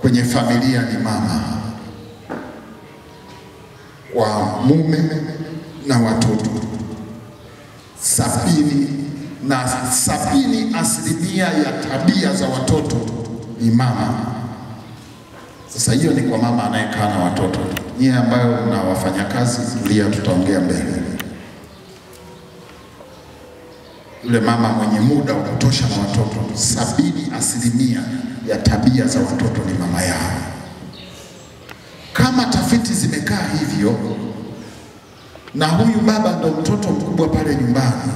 kwenye familia ni mama, kwa mume na watoto 70% ya tabia za watoto ni mama. Sasa hiyo ni kwa mama anayekaa na watoto. Nyie ambayo mna wafanyakazi kulia, tutaongea mbele. Yule mama mwenye muda wa kutosha na watoto, 70% ya tabia za watoto ni mama yao. Kama tafiti zimekaa hivyo, na huyu baba ndo mtoto mkubwa pale nyumbani,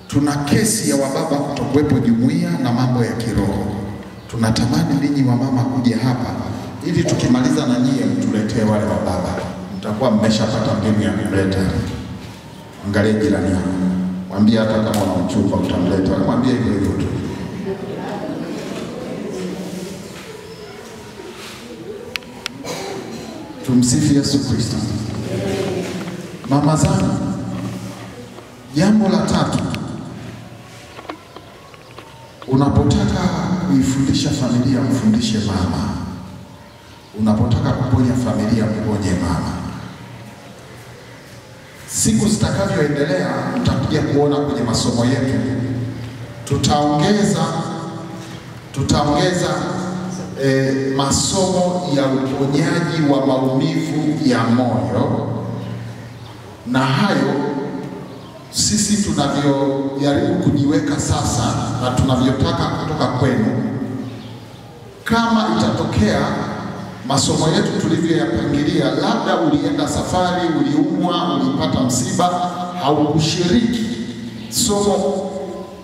tuna kesi ya wababa kutokuwepo jumuiya na mambo ya kiroho. Tunatamani ninyi wa mama kuja hapa ili tukimaliza na nyie mtuletee wale wa baba. Mtakuwa mmeshapata mbinu ya kuleta. Angalia jirani yako, mwambie hata kama una mchumba utamleta, mwambie hivyo hivyo tu. Tumsifu Yesu Kristo. Mama zangu, jambo la tatu, unapotaka kuifundisha familia mfundishe mama. Unapotaka kuponya familia mponye mama. Siku zitakavyoendelea utakuja kuona kwenye masomo yetu tutaongeza masomo ya uponyaji wa maumivu ya moyo, na hayo sisi tunavyojaribu kujiweka sasa na tunavyotaka kutoka kwenu. Kama itatokea masomo yetu tulivyoyapangilia, labda ulienda safari, uliumwa, ulipata msiba, haukushiriki somo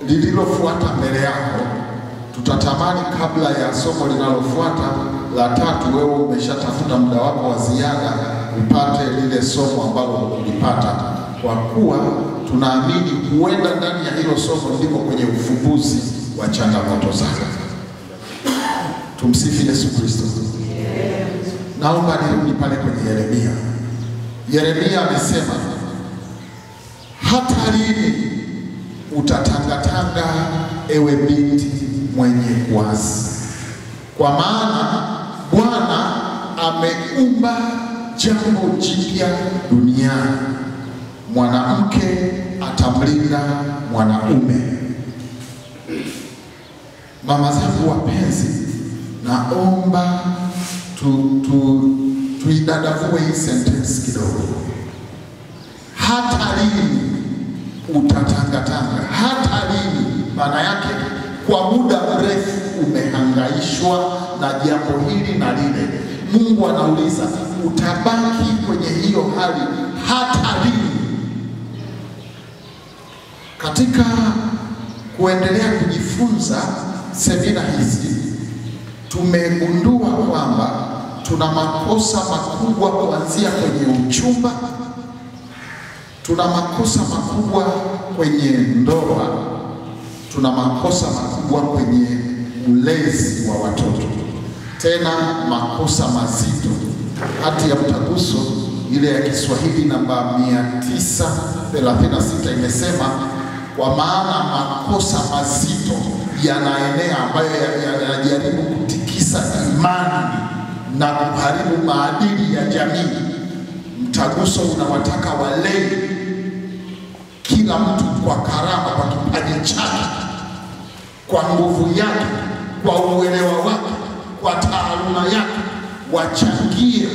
lililofuata mbele yako, tutatamani kabla ya somo linalofuata la tatu, wewe umeshatafuta muda wako wa ziada upate lile somo ambalo ulipata, kwa kuwa tunaamini huenda ndani ya hilo somo ndiko kwenye ufumbuzi wa changamoto zako. Tumsifu Yesu Kristo. Naomba nirudi pale kwenye Yeremia. Yeremia amesema, hata lini utatangatanga ewe binti mwenye kuasi? Kwa maana Bwana ameumba jambo jipya duniani, mwanamke atamlinda mwanaume. Mama zangu wapenzi, naomba tuidadavue hii sentence kidogo. Hata lini utatangatanga? Hata lini? Maana yake kwa muda mrefu umehangaishwa na jambo hili na lile. Mungu anauliza, utabaki kwenye hiyo hali hata lini? Katika kuendelea kujifunza semina hizi, tumegundua kwamba tuna makosa makubwa kuanzia kwenye uchumba, tuna makosa makubwa kwenye ndoa, tuna makosa makubwa kwenye ulezi wa watoto, tena makosa mazito. Hati ya mtaguso ile ya Kiswahili namba 936 imesema, kwa maana makosa mazito yanaenea ambayo yanajaribu kutikisa imani na kuharibu maadili ya jamii. Mtaguso unawataka walei kila mtu kwa karama, kwa kipaji chake, kwa nguvu yake, kwa uelewa wake, kwa taaluma yake, wachangie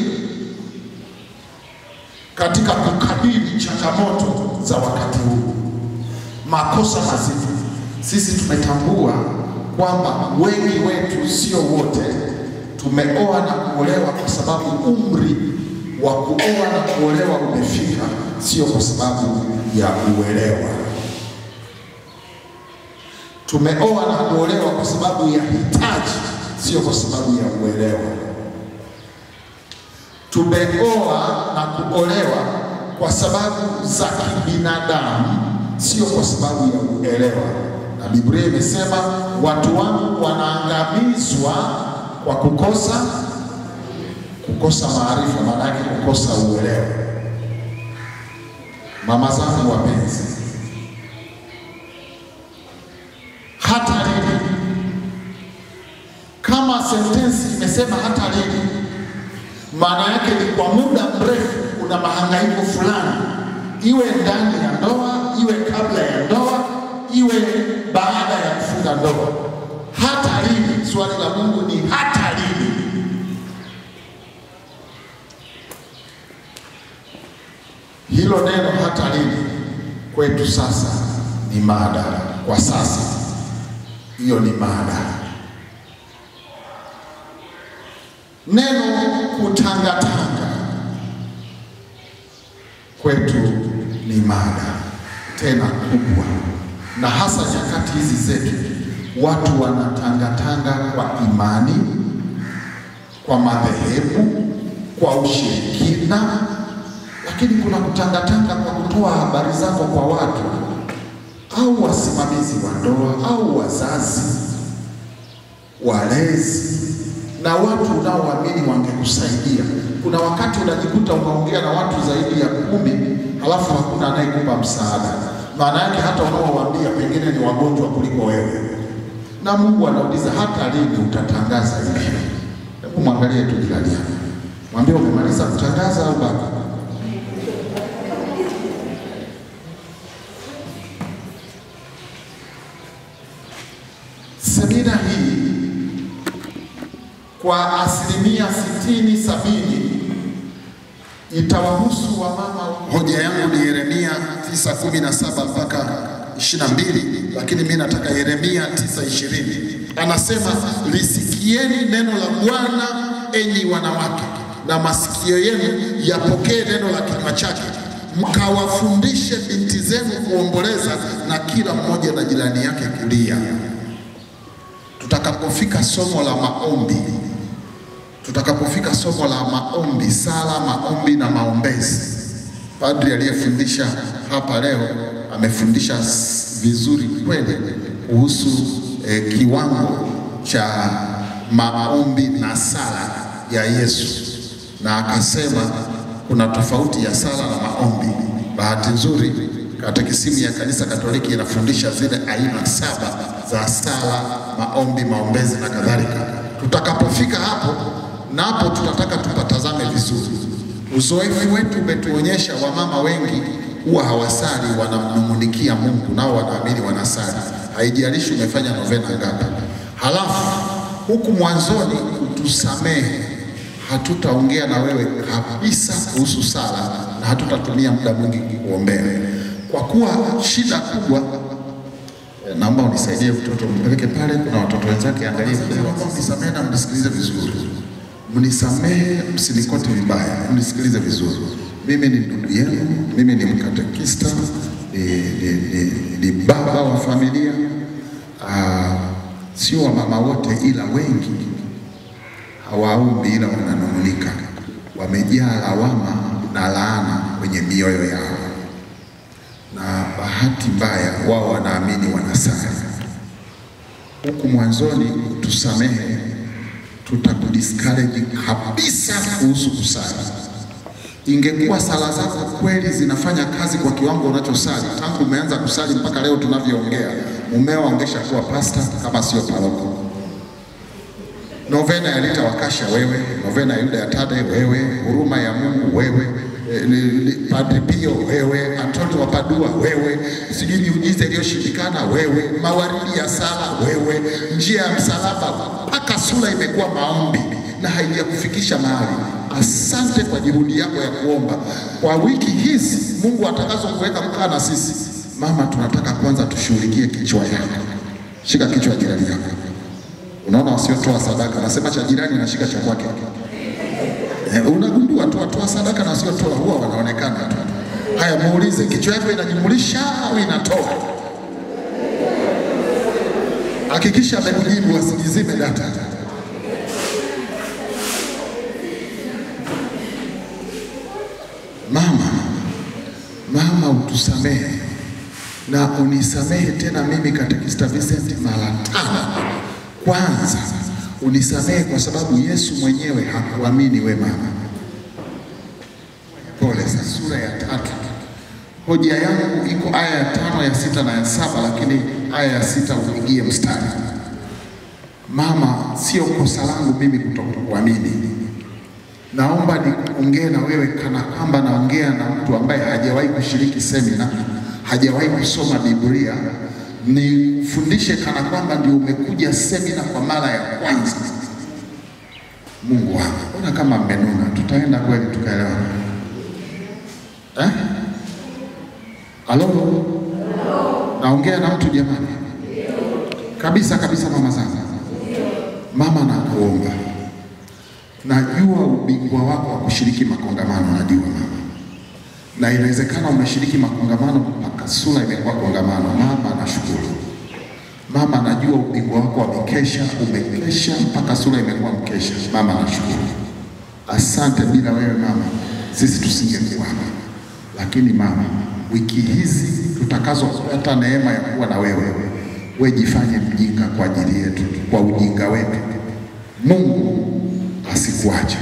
katika kukabili changamoto za wakati huu. Makosa mazito. Sisi tumetambua kwamba wengi wetu, sio wote, tumeoa na kuolewa kwa sababu umri wa kuoa na kuolewa umefika, sio kwa sababu ya uelewa. Tumeoa na kuolewa kwa sababu ya hitaji, sio kwa sababu ya uelewa. Tumeoa na kuolewa kwa sababu za kibinadamu, sio kwa sababu ya uelewa. Na Biblia imesema, watu wangu wanaangamizwa kwa kukosa maarifa, maana yake kukosa uelewa. Mama zangu wapenzi, hata lini? Kama Kama sentensi imesema hata lini, maana yake ni kwa muda mrefu kuna mahangaiko fulani, iwe ndani ya ndoa, iwe kabla ya ndoa, iwe baada ya kufunga ndoa. Hata lini? Swali la Mungu ni hata lini? Hilo neno hata lini kwetu sasa ni mada. Kwa sasa hiyo ni mada. Neno kutangatanga kwetu ni mada tena kubwa, na hasa nyakati hizi zetu watu wanatangatanga kwa imani, kwa madhehebu, kwa ushirikina, lakini kuna kutangatanga kwa kutoa habari zako kwa watu au wasimamizi wa ndoa au wazazi, walezi na watu unaoamini wangekusaidia. Kuna wakati unajikuta unaongea na watu zaidi ya 10 halafu hakuna anayekupa msaada. Maana yake hata unaowaambia pengine ni wagonjwa kuliko wewe. Na Mungu anauliza hata lini utatangaza hivi? Hebu mwangalie tu jirani yako. Mwambie umemaliza kutangaza au bado? Semina hii kwa asilimia 60-70 itawahusu wamama. Hoja yangu ni Yeremia 9:17 mpaka 22, lakini mimi nataka Yeremia 9:20. Anasema, lisikieni neno la Bwana enyi wanawake, na masikio yenu yapokee neno la kinywa chake, mkawafundishe binti zenu kuomboleza, na kila mmoja na jirani yake kulia. Tutakapofika somo la maombi, sala, maombi na maombezi, padri aliyefundisha hapa leo amefundisha vizuri kweli kuhusu kiwango cha maombi na sala ya Yesu, na akasema kuna tofauti ya sala na maombi. Bahati nzuri katekisimu ya Kanisa Katoliki inafundisha zile aina 7 za sala, maombi, maombezi na kadhalika. Tutakapofika hapo, napo tutataka tupatazame vizuri. Uzoefu wetu umetuonyesha wamama wengi huwa hawasali, wanamnung'unikia Mungu, nao wanaamini wanasali. Haijalishi umefanya novena ngapi. Halafu huku mwanzoni utusamehe, hatutaongea na wewe kabisa kuhusu sala na hatutatumia muda mwingi kuombea. Kwa kuwa shida kubwa, naomba unisaidie mtoto, mpeleke pale, kuna watoto wenzake, angalie, mnisamehe na mnisikilize vizuri. Mnisamehe, msinikote vibaya, mnisikilize vizuri. Mimi ni ndugu yenu, mimi ni mkatekista, ni baba wa familia. Sio wamama wote, ila wengi hawaombi ila wananung'unika. Wamejaa lawama na laana kwenye mioyo yao, na bahati mbaya wao wanaamini wanasali. Huku mwanzoni tusamehe, tutakudiscourage kabisa kuhusu kusali. Ingekuwa sala zako kweli zinafanya kazi kwa kiwango unachosali, tangu umeanza kusali mpaka leo tunavyoongea, mumeo angeshakuwa pastor kama sio paroko. Novena ya Rita Wakasha wewe, novena ya Yuda ya Tade wewe, huruma ya Mungu wewe, Padre Pio wewe, Antonio wa Padua wewe, sijui miujiza iliyoshindikana wewe, mawaridi ya sala wewe, njia ya msalaba, mpaka sura imekuwa maombi na haijakufikisha mahali. Asante kwa juhudi yako ya kuomba. Kwa wiki hizi Mungu atakazo kuweka mkaa na sisi. Mama, tunataka kwanza tushughulikie kichwa yako. Shika kichwa jirani yako. Unaona wasiotoa sadaka, nasema cha jirani na shika cha kwake. Unagundua tu watoa sadaka na wasiotoa huwa wanaonekana tu. Haya, muulize, kichwa yako inajumulisha au inatoa? Hakikisha amekujibu, asijizime data. Mama utusamehe na unisamehe tena mimi katekista Vincent mara 5. Kwanza unisamehe kwa sababu Yesu mwenyewe hakuamini we mama. Pole sana. Sura ya 3. Hoja yangu iko aya ya 5, ya 6 na ya 7, lakini aya ya 6 upigie mstari. mama, sio kosa langu mimi kutokuamini. Naomba niongee na wewe kana kwamba naongea na mtu ambaye hajawahi kushiriki semina, hajawahi kusoma Biblia. Nifundishe kana kwamba ndio umekuja semina kwa mara ya kwanza. Mungu wangu, ona kama mmenuna, tutaenda kweli tukaelewana? Halo? Naongea na mtu jamani? Kabisa kabisa mama zangu. Mama nakuomba. Najua ubingwa wako wa kushiriki makongamano, najua mama. Na inawezekana umeshiriki makongamano mpaka sura imekuwa kongamano. Mama nashukuru. Mama najua ubingwa wako wa mikesha, umekesha mpaka sura imekuwa mkesha. Mama nashukuru. Asante, bila wewe mama sisi tusingekuwa hapa. Lakini mama, wiki hizi tutakazopata neema ya kuwa na wewe, wewe jifanye mjinga kwa ajili yetu, kwa ujinga wetu. Mungu asikuache.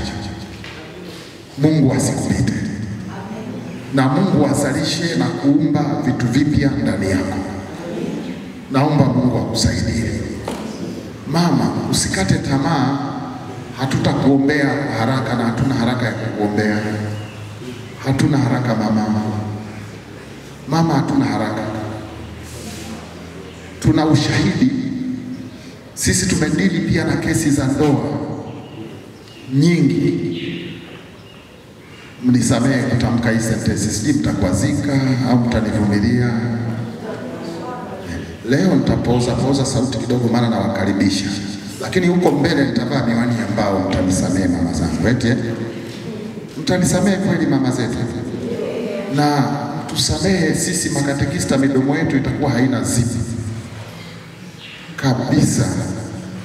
Mungu asikupite. Na Mungu azalishe na kuumba vitu vipya ndani yako. Naomba Mungu akusaidie. Mama, usikate tamaa. Hatutakuombea haraka na hatuna haraka ya kukuombea. Hatuna haraka mama. Mama, hatuna haraka. Tuna ushahidi. Sisi tumedili pia na kesi za ndoa nyingi. Mnisamehe kutamka hii sentensi, sijui mtakwazika au mtanivumilia. Leo nitapoza sauti kidogo maana nawakaribisha. Lakini huko mbele nitavaa miwani ya mbao, mtanisamehe mama zangu. Mtanisamehe kweli mama zetu. Na tusamehe sisi makatekista, midomo yetu itakuwa haina zipi. Kabisa.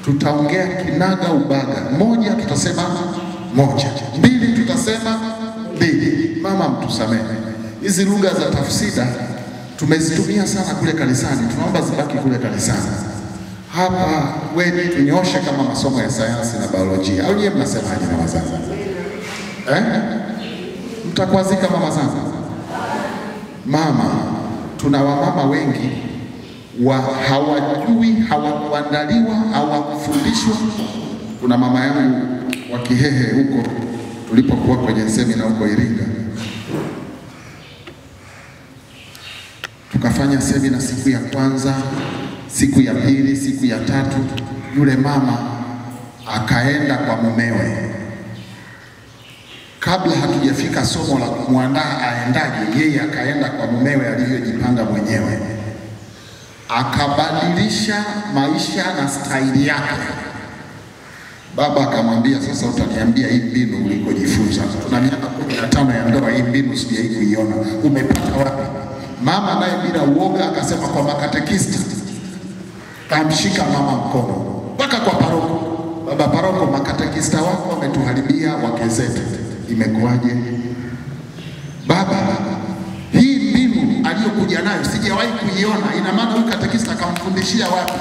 Tutaongea kinaga ubaga. Moja tutasema moja, mbili tutasema mbili. Mama mtusamehe. Hizi lugha za tafsida tumezitumia sana kule kanisani, tunaomba zibaki kule kanisani. Hapa wewe tunyoshe kama masomo ya sayansi na biolojia. Au nyie mnasemaje mama zangu? Mtakwazika mama zangu? Mama, tuna wamama wengi hawajui, hawakuandaliwa, hawakufundishwa. Kuna mama yangu wa Kihehe huko tulipokuwa kwenye semina huko Iringa. Tukafanya semina siku ya kwanza, siku ya pili, siku ya tatu. Yule mama akaenda kwa mumewe. Kabla hatujafika somo la kumwandaa aendaje, yeye akaenda kwa mumewe alivyojipanga mwenyewe. Akabadilisha maisha na staili yake. Baba akamwambia, sasa utaniambia hii mbinu ulikojifunza. Tuna miaka 15 ya ndoa, hii mbinu sijawahi kuiona. Umepata wapi? Mama naye bila uoga akasema kwa makatekista. Kamshika mama mkono mpaka kwa paroko. Baba paroko, makatekista wako wametuharibia wake zetu. Imekuwaje? Baba, hii mbinu aliyokuja nayo sijawahi kuiona. Ina maana huyu katekista akamfundishia wapi?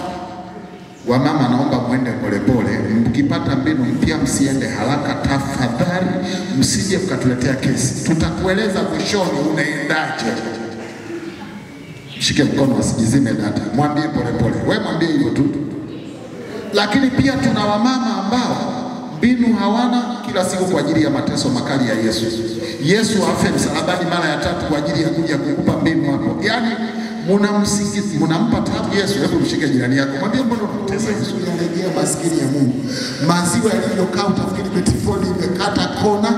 Wamama naomba muende polepole. Mkipata mbinu mpya msiende haraka tafadhali, msije mkatuletea kesi. Tutakueleza mwishoni unaendaje. Shike mkono asijizime data. Mwambie polepole. Wewe mwambie hivyo tu. Lakini pia tuna wamama ambao mbinu hawana, kila siku kwa ajili ya mateso makali ya Yesu. Yesu afe msalabani mara ya 3 kwa ajili ya kuja kukupa mbinu hapo. Yaani mnampa tabu Yesu. Hebu mshike jirani yako. Mwambie mbona unatesa Yesu? Analegea maskini ya Mungu. Maziwa yaliyokaa utafikiri betifoli imekata kona.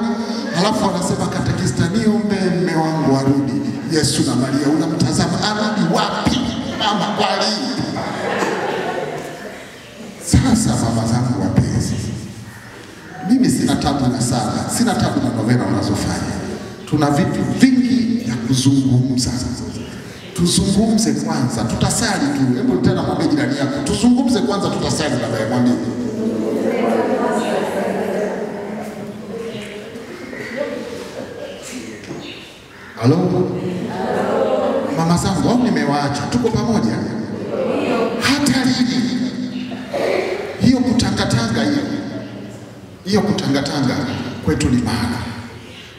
Halafu anasema katekista, niombe mume wangu arudi. Yesu na Maria unamtazama, arudi wapi? Mama kwali. Sasa mama zangu wapenzi, mimi sina tabu na sala, sina tabu na novena unazofanya. Tuna vitu vingi vya kuzungumza. Tuzungumze kwanza, tutasali tu. Hebu tena mwambie jirani yako, tuzungumze kwanza, tutasali baadaye. Mwambie. Halo? Mama zangu, au nimewaacha? Tuko pamoja? Hata lini? Hiyo kutangatanga hiyo kutangatanga kwetu ni maana.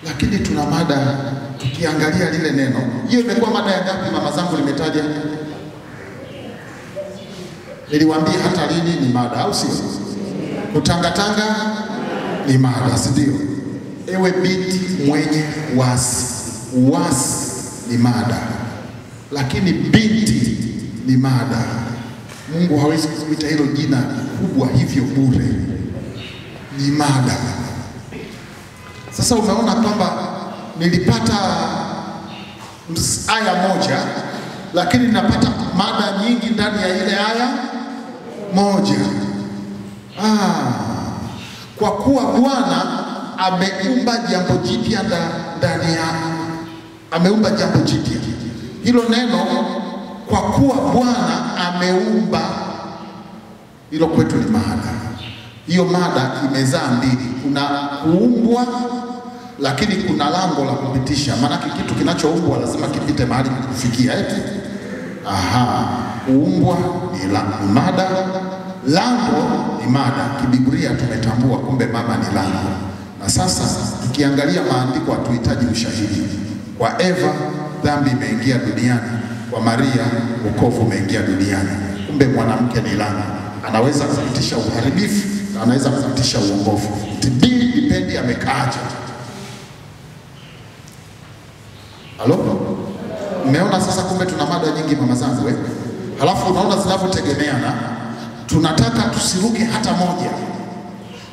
Lakini tuna mada, tukiangalia lile neno. Hiyo imekuwa mada ya ngapi mama zangu nimetaja? Niliwaambia hata lini ni mada, au sio? Kutangatanga ni mada, si ndio? Ewe binti mwenye uasi, uasi ni mada, lakini binti ni mada. Mungu hawezi kuita hilo jina kubwa hivyo bure, ni mada. Sasa umeona kwamba nilipata aya moja, lakini ninapata mada nyingi ndani ya ile aya moja. Kwa kuwa Bwana ameumba jambo jipya ndani ya, ameumba jambo jipya. Hilo neno kwa kuwa Bwana ameumba, hilo kwetu ni mada. Hiyo mada imezaa mbili, kuna kuumbwa lakini kuna lango la kupitisha. Maana kitu kinachoumbwa lazima kipite mahali kufikia eti. Kuumbwa ni mada, lango ni mada. Kibiblia tumetambua kumbe mama ni lango. Na sasa tukiangalia maandiko hatuhitaji ushahidi. Kwa Eva dhambi imeingia duniani, kwa Maria wokovu umeingia duniani. Kumbe mwanamke ni lango, anaweza kupitisha uharibifu na anaweza kupitisha uongofu. Dipendi amekaaje. Halo? Umeona sasa kumbe tuna mada nyingi mama zangu Halafu unaona zinavyotegemeana. Tunataka tusiruke hata moja.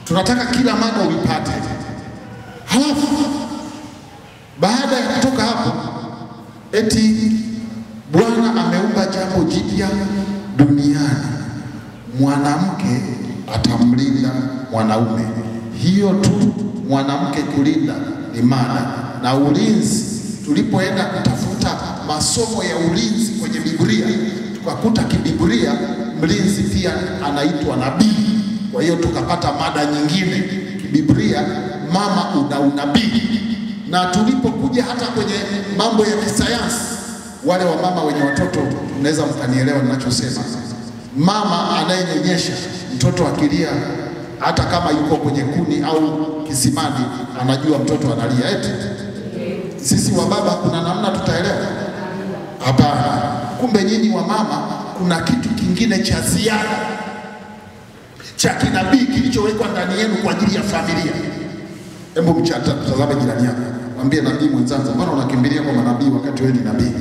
Tunataka kila mada uipate. Halafu baada ya kutoka hapo eti Bwana ameumba jambo jipya duniani, mwanamke atamlinda mwanaume. Hiyo tu, mwanamke kulinda ni mada. Na ulinzi, tulipoenda kutafuta masomo ya ulinzi kwenye Biblia, tukakuta kibiblia mlinzi pia anaitwa nabii. Kwa hiyo tukapata mada nyingine kibiblia, mama una unabii. Na tulipokuja hata kwenye mambo ya kisayansi, wale wa mama wenye watoto mnaweza mkanielewa ninachosema. Mama anayenyonyesha mtoto akilia, hata kama yuko kwenye kuni au kisimani, anajua mtoto analia eti. Sisi wa baba kuna namna tutaelewa? Hapana. Kumbe nyinyi wa mama kuna kitu kingine cha ziada cha kinabii kilichowekwa ndani yenu kwa ajili ya familia. Hebu mtazame jirani yako, mwambie nabii mwenzangu, mbona unakimbilia kwa manabii wakati wewe ni nabii?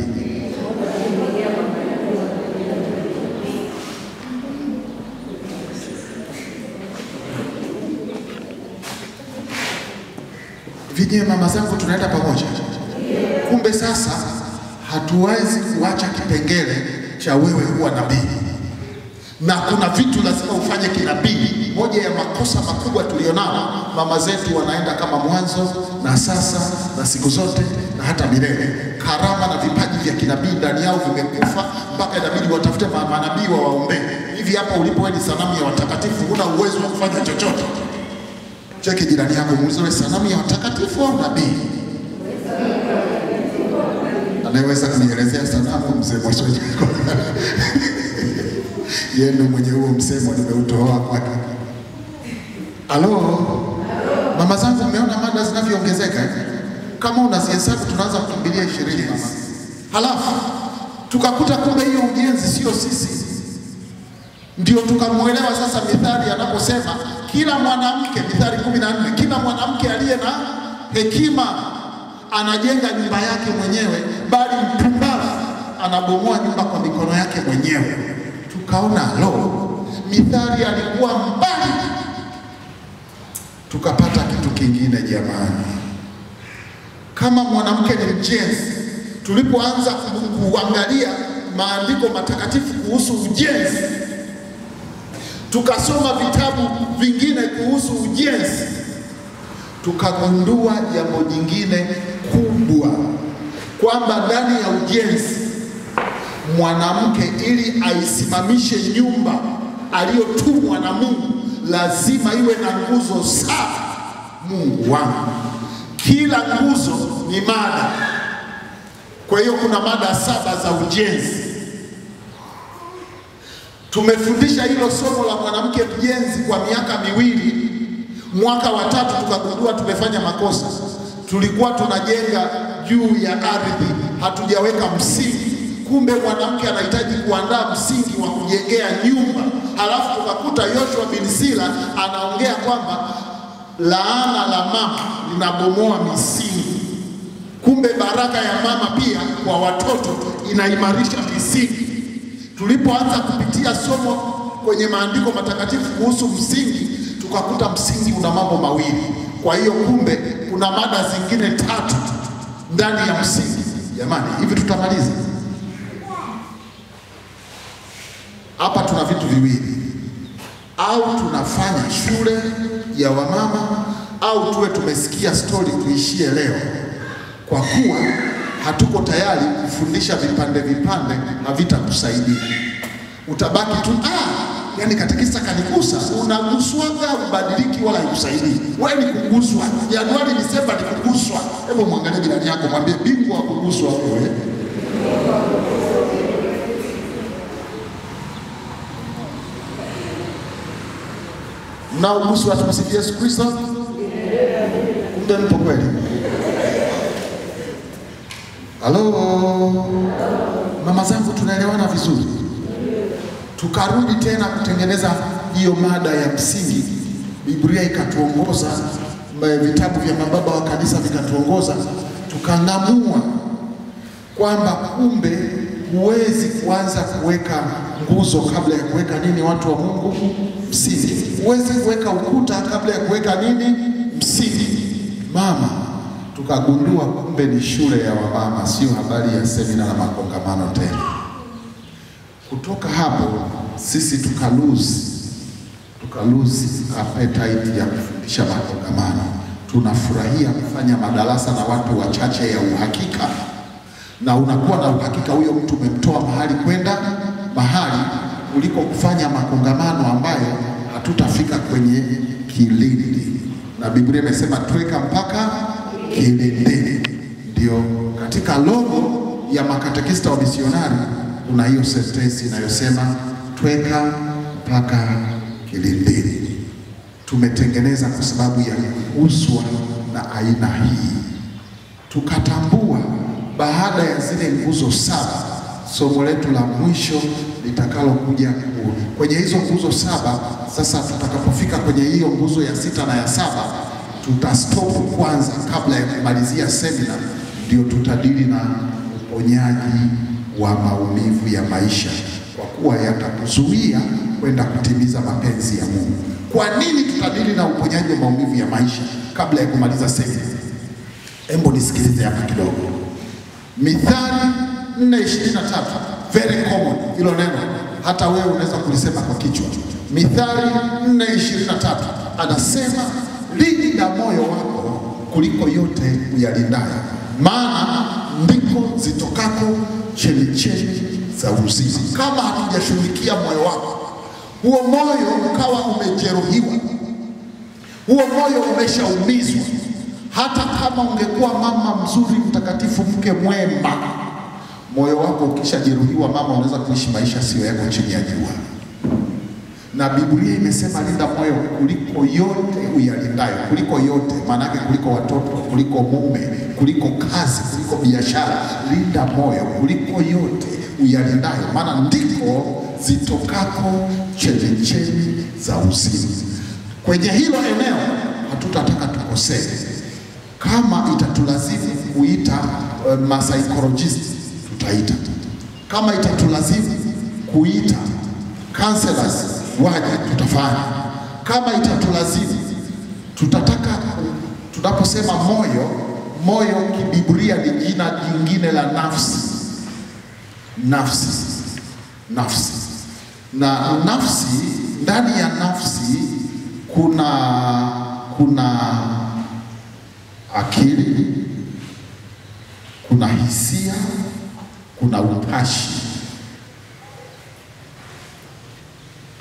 Vije mama zangu tunaenda pamoja. Kumbe sasa hatuwezi kuacha kipengele cha wewe kuwa nabii. Na kuna vitu lazima ufanye kinabii. Moja ya makosa makubwa tulionao, mama zetu wanaenda kama mwanzo na sasa na siku zote na hata milele. Karama na vipaji vya kinabii ndani yao vimekufa, mpaka inabidi watafute manabii waombe. Hivi hapa ulipo wewe ni sanamu ya watakatifu, huna uwezo wa kufanya chochote. Cheki jirani yako, muulize wewe sanamu ya watakatifu au nabii? Anaweza kunielezea sanamu mzee Mwasoji? Yeye ndio mwenye huo msemo nimeutoa kwake. Halo? Mama zangu, mmeona mada zinavyoongezeka Kama unazihesabu tunaanza kukimbilia 20 mama. Halafu tukakuta kumbe hiyo ujenzi sio sisi. Ndio tukamuelewa sasa Mithali anaposema kila mwanamke, Mithali 14, kila mwanamke aliye na hekima anajenga nyumba yake mwenyewe, bali mpumbavu anabomoa nyumba kwa mikono yake mwenyewe. Tukaona Mithali alikuwa mbali. Tukapata kitu kingine jamani. Kama mwanamke ni mjenzi, tulipoanza kuangalia maandiko matakatifu kuhusu ujenzi, tukasoma vitabu vingine kuhusu ujenzi, tukagundua jambo jingine kubwa, kwamba ndani ya ujenzi mwanamke ili aisimamishe nyumba aliyotumwa na Mungu lazima iwe na nguzo saba. Mungu wangu, kila nguzo ni mada. Kwa hiyo kuna mada 7 za ujenzi. Tumefundisha hilo somo la mwanamke mjenzi kwa miaka 2. Mwaka wa 3 tukagundua tumefanya makosa. Tulikuwa tunajenga juu ya ardhi, hatujaweka msingi. kumbe mwanamke anahitaji kuandaa msingi wa kujengea nyumba. Halafu tukakuta Yoshua bin Sira anaongea kwamba laana la mama linabomoa misingi. Kumbe baraka ya mama pia kwa watoto inaimarisha misingi. Tulipoanza kupitia somo kwenye maandiko matakatifu kuhusu msingi, tukakuta msingi una mambo mawili. Kwa hiyo kumbe kuna mada zingine 3 ndani ya msingi. Jamani, hivi tutamaliza? Hapa tuna vitu viwili. Au tunafanya shule ya wamama, au tuwe tumesikia story tuishie leo. Kwa kuwa hatuko tayari kufundisha vipande vipande, havitakusaidia. Utabaki tu yani katekista kanigusa, unaguswaga ubadiliki wala ikusaidii. Wewe ni kuguswa. Januari Disemba ni kuguswa. Hebu mwangalie jirani yako, mwambie bingwa wa kuguswa wewe. Mnaoguswa tumsikie Yesu Kristo? Kumbe mpo kweli? Halo mama zangu, tunaelewana vizuri? Tukarudi tena kutengeneza hiyo mada ya msingi. Biblia ikatuongoza, vitabu vya mababa wa kanisa vikatuongoza, tukang'amua kwamba kumbe huwezi kuanza kuweka nguzo kabla ya kuweka nini, watu wa Mungu? Msingi. Huwezi kuweka ukuta kabla ya kuweka nini? Msingi. Mama, tukagundua kumbe ni shule ya wamama, sio habari ya semina na makongamano tena. Kutoka hapo sisi tukalose appetite ya kufundisha makongamano. Tunafurahia kufanya madarasa na watu wachache ya uhakika, na unakuwa na uhakika huyo mtu umemtoa mahali kwenda mahali, kuliko kufanya makongamano ambayo hatutafika kwenye kilindi. Na Biblia imesema tweka mpaka kilindini. Ndio katika logo ya makatekista wa misionari kuna hiyo sentensi inayosema tweka mpaka kilindini. Tumetengeneza kwa sababu ya kuguswa na aina hii. Tukatambua baada ya zile nguzo 7, somo letu la mwisho litakalokuja kwenye hizo nguzo 7. Sasa tutakapofika kwenye hiyo nguzo ya 6 na ya 7, tutastop kwanza kabla ya kumalizia semina, ndio tutadili na uponyaji wa maumivu ya maisha, kwa kuwa yatakuzuia kwenda kutimiza mapenzi ya Mungu. Kwa nini tutadili na uponyaji wa maumivu ya maisha kabla ya kumaliza semina? Hebu nisikilize hapa kidogo. Mithali 4:23, very common hilo neno, hata wewe unaweza kulisema kwa kichwa. Mithali 4:23 anasema, linda moyo wako kuliko yote uyalindayo, maana ndiko zitokako chemchemi za uzima. Kama hatujashughulikia moyo wako, huo moyo ukawa umejeruhiwa, huo moyo umeshaumizwa, hata kama ungekuwa mama mzuri mtakatifu, mke mwema, moyo wako ukishajeruhiwa, mama, unaweza kuishi maisha sio yako chini ya jua. Na Biblia imesema linda moyo kuliko yote uyalindayo. Kuliko yote maana yake kuliko watoto, kuliko mume, kuliko kazi, kuliko biashara. Linda moyo kuliko yote uyalindayo, maana ndiko zitokako chemchemi za uzima. Kwenye hilo eneo hatutataka tukosee. Kama itatulazimu kuita psychologist, tutaita. Kama itatulazimu kuita counselors waje, tutafanya. Kama itatulazimu, tutataka. Tunaposema moyo kibiblia ni jina jingine la nafsi. Nafsi. Na nafsi, ndani ya nafsi kuna akili, kuna hisia, kuna utashi.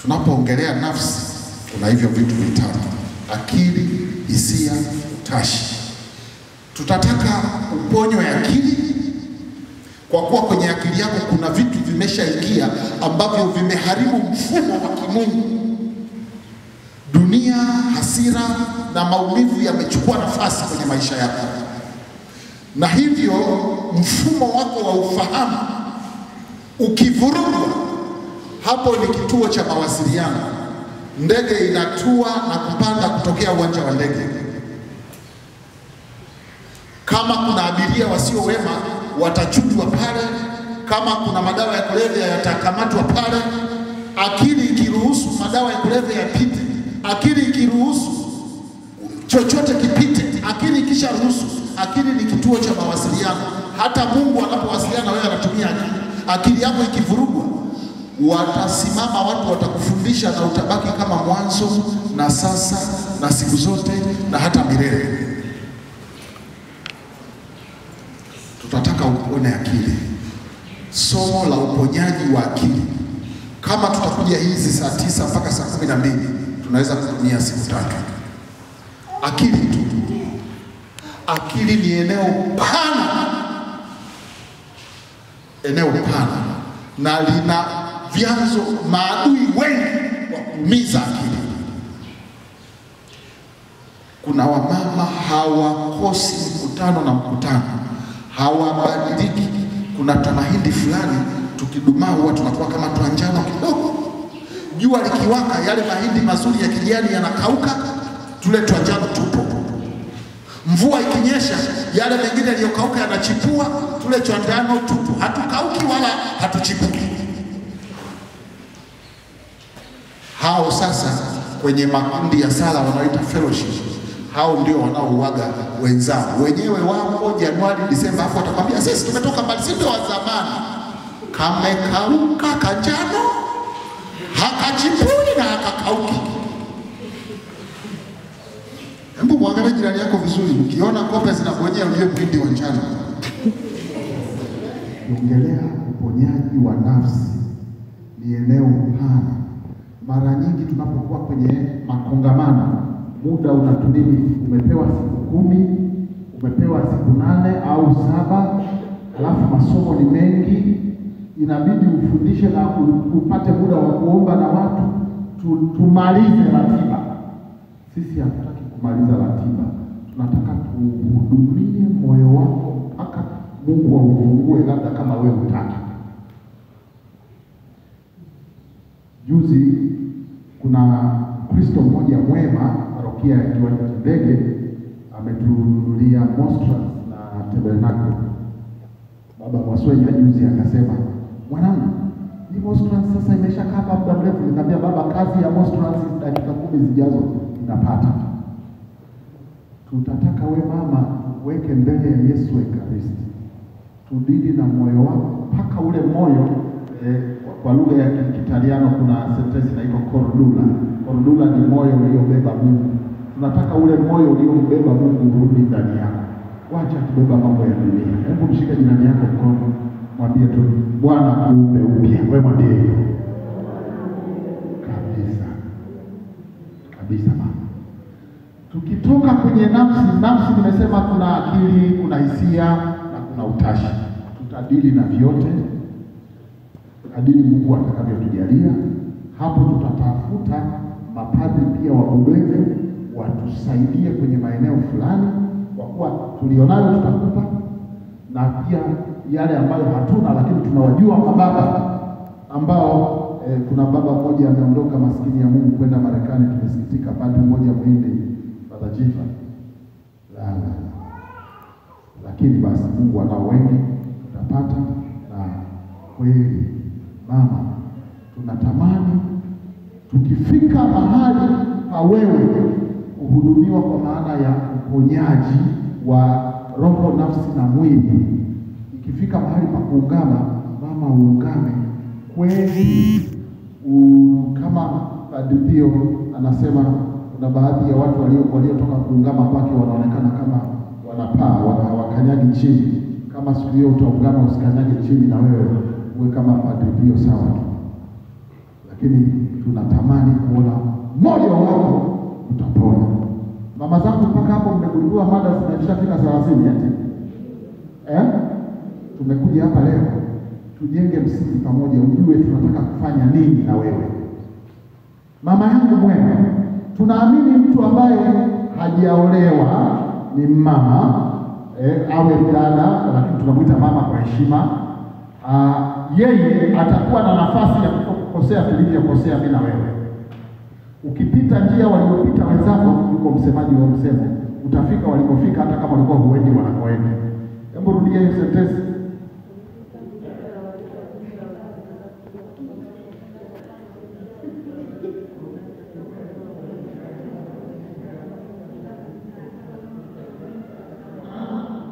Tunapoongelea nafsi, kuna hivyo vitu vitatu: akili, hisia, utashi. Tutataka uponyo ya akili, kwa kuwa kwenye akili yako kuna vitu vimeshaingia ambavyo vimeharibu mfumo wa kimungu. Dunia, hasira na maumivu yamechukua nafasi kwenye maisha yako, na hivyo mfumo wako wa ufahamu Ukivurugwa, hapo ni kituo cha mawasiliano. Ndege inatua na kupanda kutokea uwanja wa ndege. Kama kuna abiria wasio wema watachujwa pale, kama kuna madawa ya kulevya yatakamatwa pale. Akili ikiruhusu madawa ya kulevya yapite, akili ikiruhusu chochote kipite, akili ikisha ruhusu. Akili ni kituo cha mawasiliano. Hata Mungu anapowasiliana wewe anatumia akili. Akili yako ikivurugwa, watasimama watu watakufundisha na utabaki kama mwanzo na sasa na siku zote na hata milele. Tutataka uone akili. Somo la uponyaji wa akili. Kama tutakuja hizi saa 9 mpaka saa 12, tunaweza kutumia siku 3. Akili tu. Akili ni eneo pana. Eneo pana. Na lina vyanzo maadui wengi wa kuumiza akili. Kuna wamama hawakosi mkutano na mkutano. Hawabadiliki. Kuna tamahindi fulani tukidumaa huwa tunakuwa kama tuanjano kidogo. Jua likiwaka yale mahindi mazuri ya kijani yanakauka, tule tuanjano tupo. Mvua ikinyesha yale mengine yaliyokauka yanachipua, tule tuanjano tupo. Hatukauki wala hatuchipuki. Hao sasa kwenye makundi ya sala wanaoita fellowship, hao ndio wanaouaga wenzao. Wenyewe wapo Januari, Disemba, hapo watakwambia sisi tumetoka mbali, sisi ndio wa zamani. Kamekauka kanjano, hakachipui na hakakauki. Hebu muangalie jirani yako vizuri, ukiona kope zinabonyea ujue mhindi wa njano. Ongelea uponyaji wa nafsi ni eneo pana. Mara nyingi tunapokuwa kwenye makongamano, muda unatumini, umepewa siku 10, umepewa siku 8 au 7, alafu masomo ni mengi, inabidi ufundishe na upate muda wa kuomba na watu, tumalize ratiba. Sisi hatutaki kumaliza ratiba. Tunataka kuhudumie moyo wako mpaka Mungu aufungue, labda kama wewe hutaki. Juzi kuna Kristo mmoja mwema parokia ya Kiwanja cha Ndege ametununulia monstrance na tabernacle. Baba Mwaswenya juzi akasema, "Mwanangu, hii monstrance sasa imeshakaa kwa muda mrefu." Nikamwambia, "Baba, kazi ya monstrance dakika 10 zijazo inapata." Tutataka we mama weke mbele ya Yesu Ekaristi. Tudili na moyo wako mpaka ule moyo kwa lugha ya Kitaliano kuna sentence inaitwa cordula. Cordula ni moyo uliobeba Mungu. Tunataka ule moyo uliobeba Mungu urudi ndani yako. Wacha kubeba mambo ya dunia. Hebu mshike jirani yako mkono, mwambie tu, "Bwana akuumbe upya." Wewe mwambie hivyo. Kabisa mama. Tukitoka kwenye nafsi nimesema kuna akili, kuna hisia na kuna utashi. Tutadili na vyote kadiri Mungu atakavyotujalia. Hapo tutatafuta mapadri pia wabobevu watusaidie kwenye maeneo fulani, kwa kuwa tulionayo tutakupa, na pia yale ambayo hatuna lakini tunawajua mababa ambao kuna baba mmoja ameondoka maskini ya Mungu kwenda Marekani, tumesikitika, padri mmoja Mhindi, Father Jifa. Lakini basi Mungu anao wengi, tutapata. Na kweli mama, tunatamani tukifika mahali pa wewe kuhudumiwa kwa maana ya uponyaji wa roho, nafsi na mwili. Ikifika mahali pa kuungama, mama uungame kweli. Kama Padre Pio anasema kuna baadhi ya watu waliotoka kuungama kwake wanaonekana kama wanapaa, wakanyagi chini. Kama siku hiyo utaungama usikanyage chini, na wewe uwe kama Padre Pio, sawa tu. Lakini tunatamani kuona moyo wako utapona. Mama zangu, mpaka hapo mmegundua mada zimeshafika 30 eti. Tumekuja hapa leo tujenge msingi pamoja, ujue tunataka kufanya nini na wewe. Mama yangu mwema, tunaamini mtu ambaye hajaolewa ni mama, awe dada, lakini tunamuita mama kwa heshima, yeye atakuwa na nafasi ya kukosea tulivyokosea mimi na wewe. Ukipita njia waliopita wenzako, yuko msemaji wa msemo, utafika walikofika hata kama walikuwa huendi wanakoenda. Hebu rudia hiyo sentence.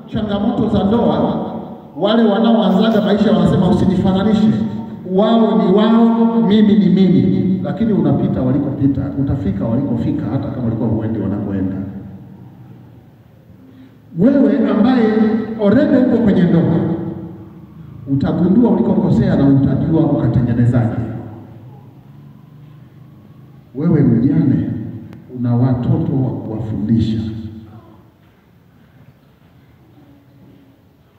Changamoto za ndoa, wale wanaoanzaga maisha wanasema usinifananishe, wao ni wao, mimi ni mimi, lakini unapita walikopita, utafika walikofika hata kama walikuwa huendi wanakoenda. Wewe ambaye already uko kwenye ndoa, utagundua ulikokosea na utajua ukatengenezaje. Wewe mjane una watoto wa kuwafundisha.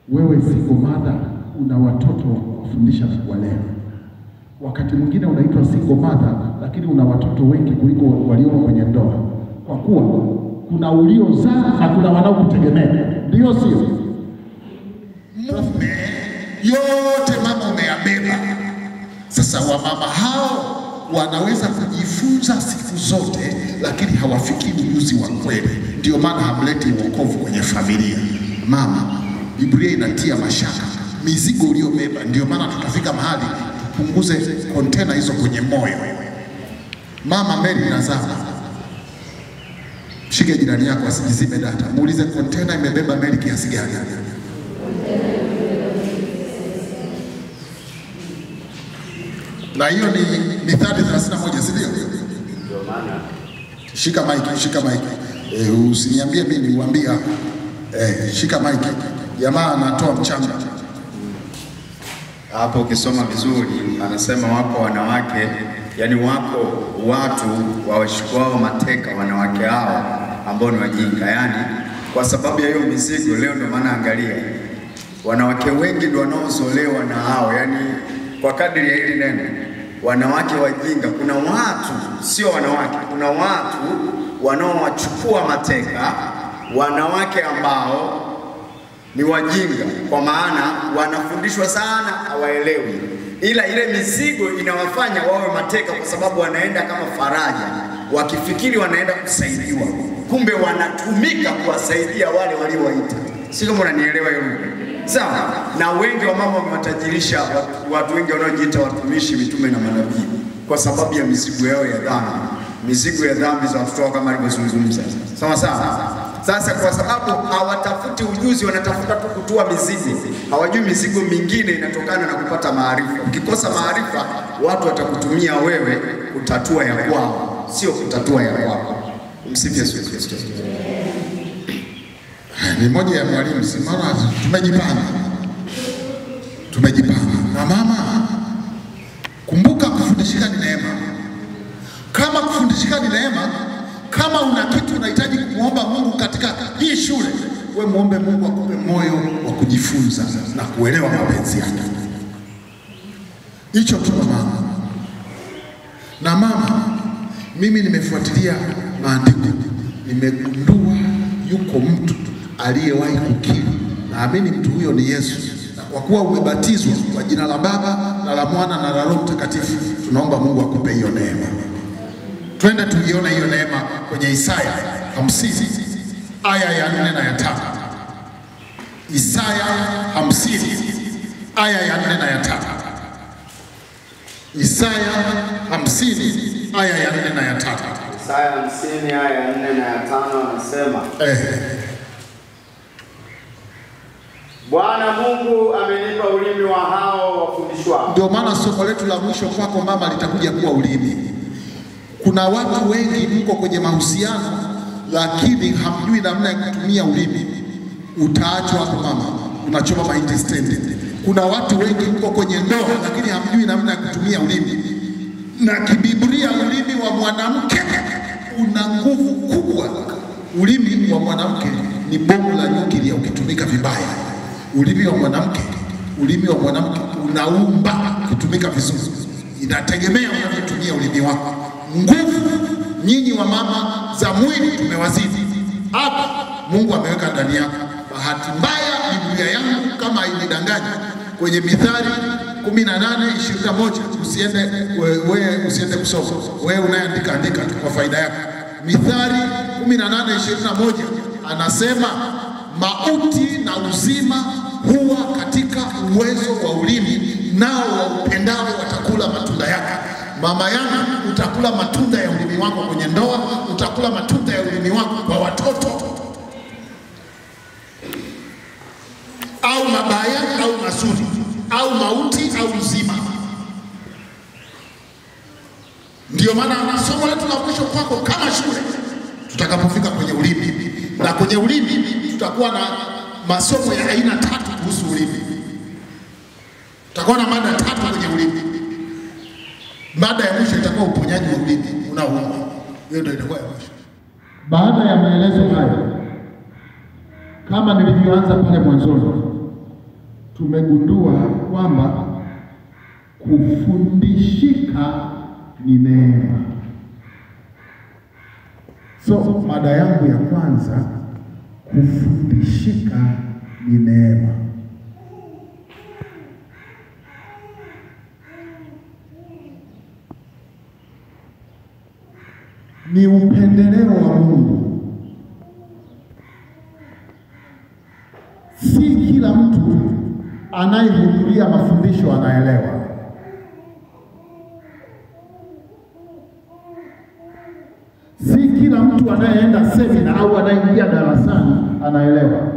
Wewe single mother una watoto wa kuwafundisha na kuwalea. Wakati mwingine unaitwa single mother, lakini una watoto wengi kuliko walio kwenye ndoa, kwa kuwa kuna uliozaa na kuna wanaokutegemea. Ndio sio? Mume yote mama umeyabeba. Sasa wamama hao wanaweza kujifunza siku zote, lakini hawafiki ujuzi wa kweli. Ndio maana hamleti wokovu kwenye familia. Mama, Biblia inatia mashaka mizigo uliyobeba. Ndio maana tutafika mahali tupunguze kontena hizo kwenye moyo. Mama Mary nazama, shike jirani yako asijizime data, muulize kontena imebeba Mary kiasi gani? Na hiyo ni Mithali 31, si ndio? Ndio maana shika mic, usiniambie mimi niwaambie hapo. Shika mic. Jamaa anatoa mchanga hapo. Ukisoma vizuri anasema wako wanawake, yani wako watu wawashikwao mateka wanawake hao ambao ni wajinga, yani kwa sababu ya hiyo mizigo. Leo ndio maana angalia, wanawake wengi ndio wanaozolewa na hao, yani kwa kadri ya hili neno wanawake wajinga. Kuna watu, sio wanawake, kuna watu wanaowachukua mateka wanawake ambao ni wajinga, kwa maana wanafundishwa sana hawaelewi, ila ile mizigo inawafanya wawe mateka, kwa sababu wanaenda kama faraja, wakifikiri wanaenda kusaidiwa, kumbe wanatumika kuwasaidia wale waliowaita. Sio kama unanielewa hiyo? Sawa. Na wengi wa mama wamewatajirisha watu wengi wanaojiita watumishi, mitume na manabii, kwa sababu ya mizigo yao ya dhambi, mizigo ya dhambi za watoto kama alivyozungumza. Sawa sawa. Sasa kwa sababu hawatafuti ujuzi, wanatafuta tu kutua mizigo. Hawajui mizigo mingine inatokana na kupata maarifa. Ukikosa maarifa, watu watakutumia wewe kutatua ya kwao, sio kutatua ya kwao. Msifu Yesu Kristo. Ni moja ya mwalimu, simama, tumejipanga. Na mama, kumbuka kufundishika ni neema. Kama kufundishika ni neema, kama una kitu unahitaji kumuomba Mungu katika hii shule, wewe muombe Mungu akupe moyo wa kujifunza na kuelewa mapenzi yake. Hicho tu mama. Na mama, mimi nimefuatilia maandiko, nimegundua yuko mtu aliyewahi kukiri, naamini mtu huyo ni Yesu. Na kwa kuwa umebatizwa kwa jina la Baba na la Mwana na la Roho Mtakatifu, tunaomba Mungu akupe hiyo neema. Twende tuione hiyo neema kwenye Isaya 50 aya ya 4 na ya 5. Isaya 50 aya ya 4 na ya 5. Isaya 50 aya ya 4 na ya 5. Isaya 50 aya ya 4 na ya 5 anasema, Bwana Mungu amenipa ulimi wa hao wafundishwao. Ndio maana somo letu la mwisho kwako mama litakuja kuwa ulimi. Kuna watu wengi mko kwenye mahusiano lakini hamjui namna ya kutumia ulimi. Utaachwa hapo mama, unachoma mahindi stendi. Kuna watu wengi mko kwenye ndoa lakini hamjui namna ya kutumia ulimi. Na kibiblia ulimi wa mwanamke una nguvu kubwa. Ulimi wa mwanamke ni bomu la nyuklia ukitumika vibaya. Ulimi wa mwanamke unaumba kutumika vizuri. Inategemea unavyotumia ulimi wako. Nguvu nyinyi wa mama za mwili tumewazidi. Hapa Mungu ameweka ndani yako. Bahati mbaya Biblia yangu kama hainidanganya kwenye Mithali 18:21. Usiende kusoma. Wewe unayeandika andika tu kwa faida yako. Mithali 18:21 anasema mauti na uzima huwa katika uwezo wa ulimi, nao waupendao watakula matunda yake. Mama yangu, utakula matunda ya ulimi wako kwenye ndoa, utakula matunda ya ulimi wako kwa watoto, au mabaya au mazuri, au mauti au uzima. Ndio maana somo letu la mwisho kwako kama shule, tutakapofika kwenye ulimi, na kwenye ulimi tutakuwa na masomo ya aina 3 kuhusu ulimi. Tutakuwa na mada 3 kwenye ulimi. Mada ya mwisho itakuwa uponyaji wa ulimi unaouma. Hiyo ndio itakuwa ya mwisho. Baada ya maelezo haya, kama nilivyoanza pale mwanzoni, tumegundua kwamba kufundishika ni neema. So mada yangu ya kwanza, kufundishika ni neema. Ni upendeleo wa Mungu. Si kila mtu anayehudhuria mafundisho anaelewa. Si kila mtu anayeenda semina au anayeingia darasani anaelewa.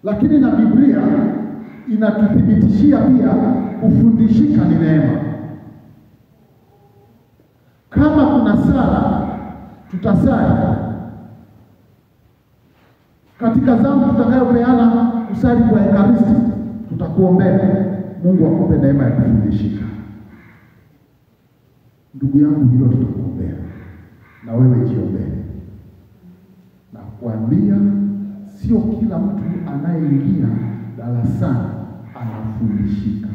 Lakini na Biblia inatuthibitishia pia kufundishika ni neema. Kama kuna sala, tutasali. Katika zamu tutakayopeana kusali kwa Ekaristi, tutakuombea Mungu akupe neema ya kufundishika. Ndugu yangu, hilo tutakuombea. Na wewe jiombee. Na kuambia sio kila mtu anayeingia darasani anafundishika.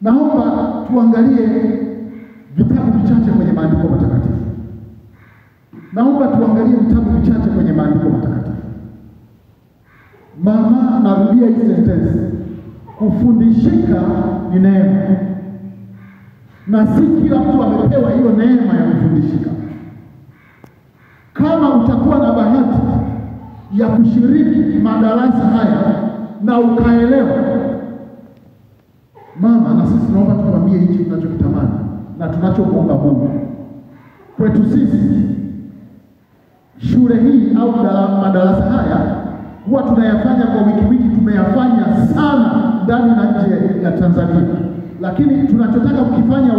Naomba tuangalie vitabu vichache kwenye maandiko matakatifu. Naomba tuangalie vitabu vichache kwenye maandiko matakatifu. Mama, narudia hii sentence. Kufundishika ni neema. Na si kila mtu amepewa hiyo neema ya kufundishika. Kama utakuwa na bahati ya kushiriki madarasa haya na ukaelewa, mama, na sisi naomba tukwambie hichi tunachokitamani na tunachomuomba Mungu. Kwetu sisi shule hii au madarasa haya huwa tunayafanya kwa wiki, tumeyafanya sana ndani na nje ya Tanzania. Lakini tunachotaka kukifanya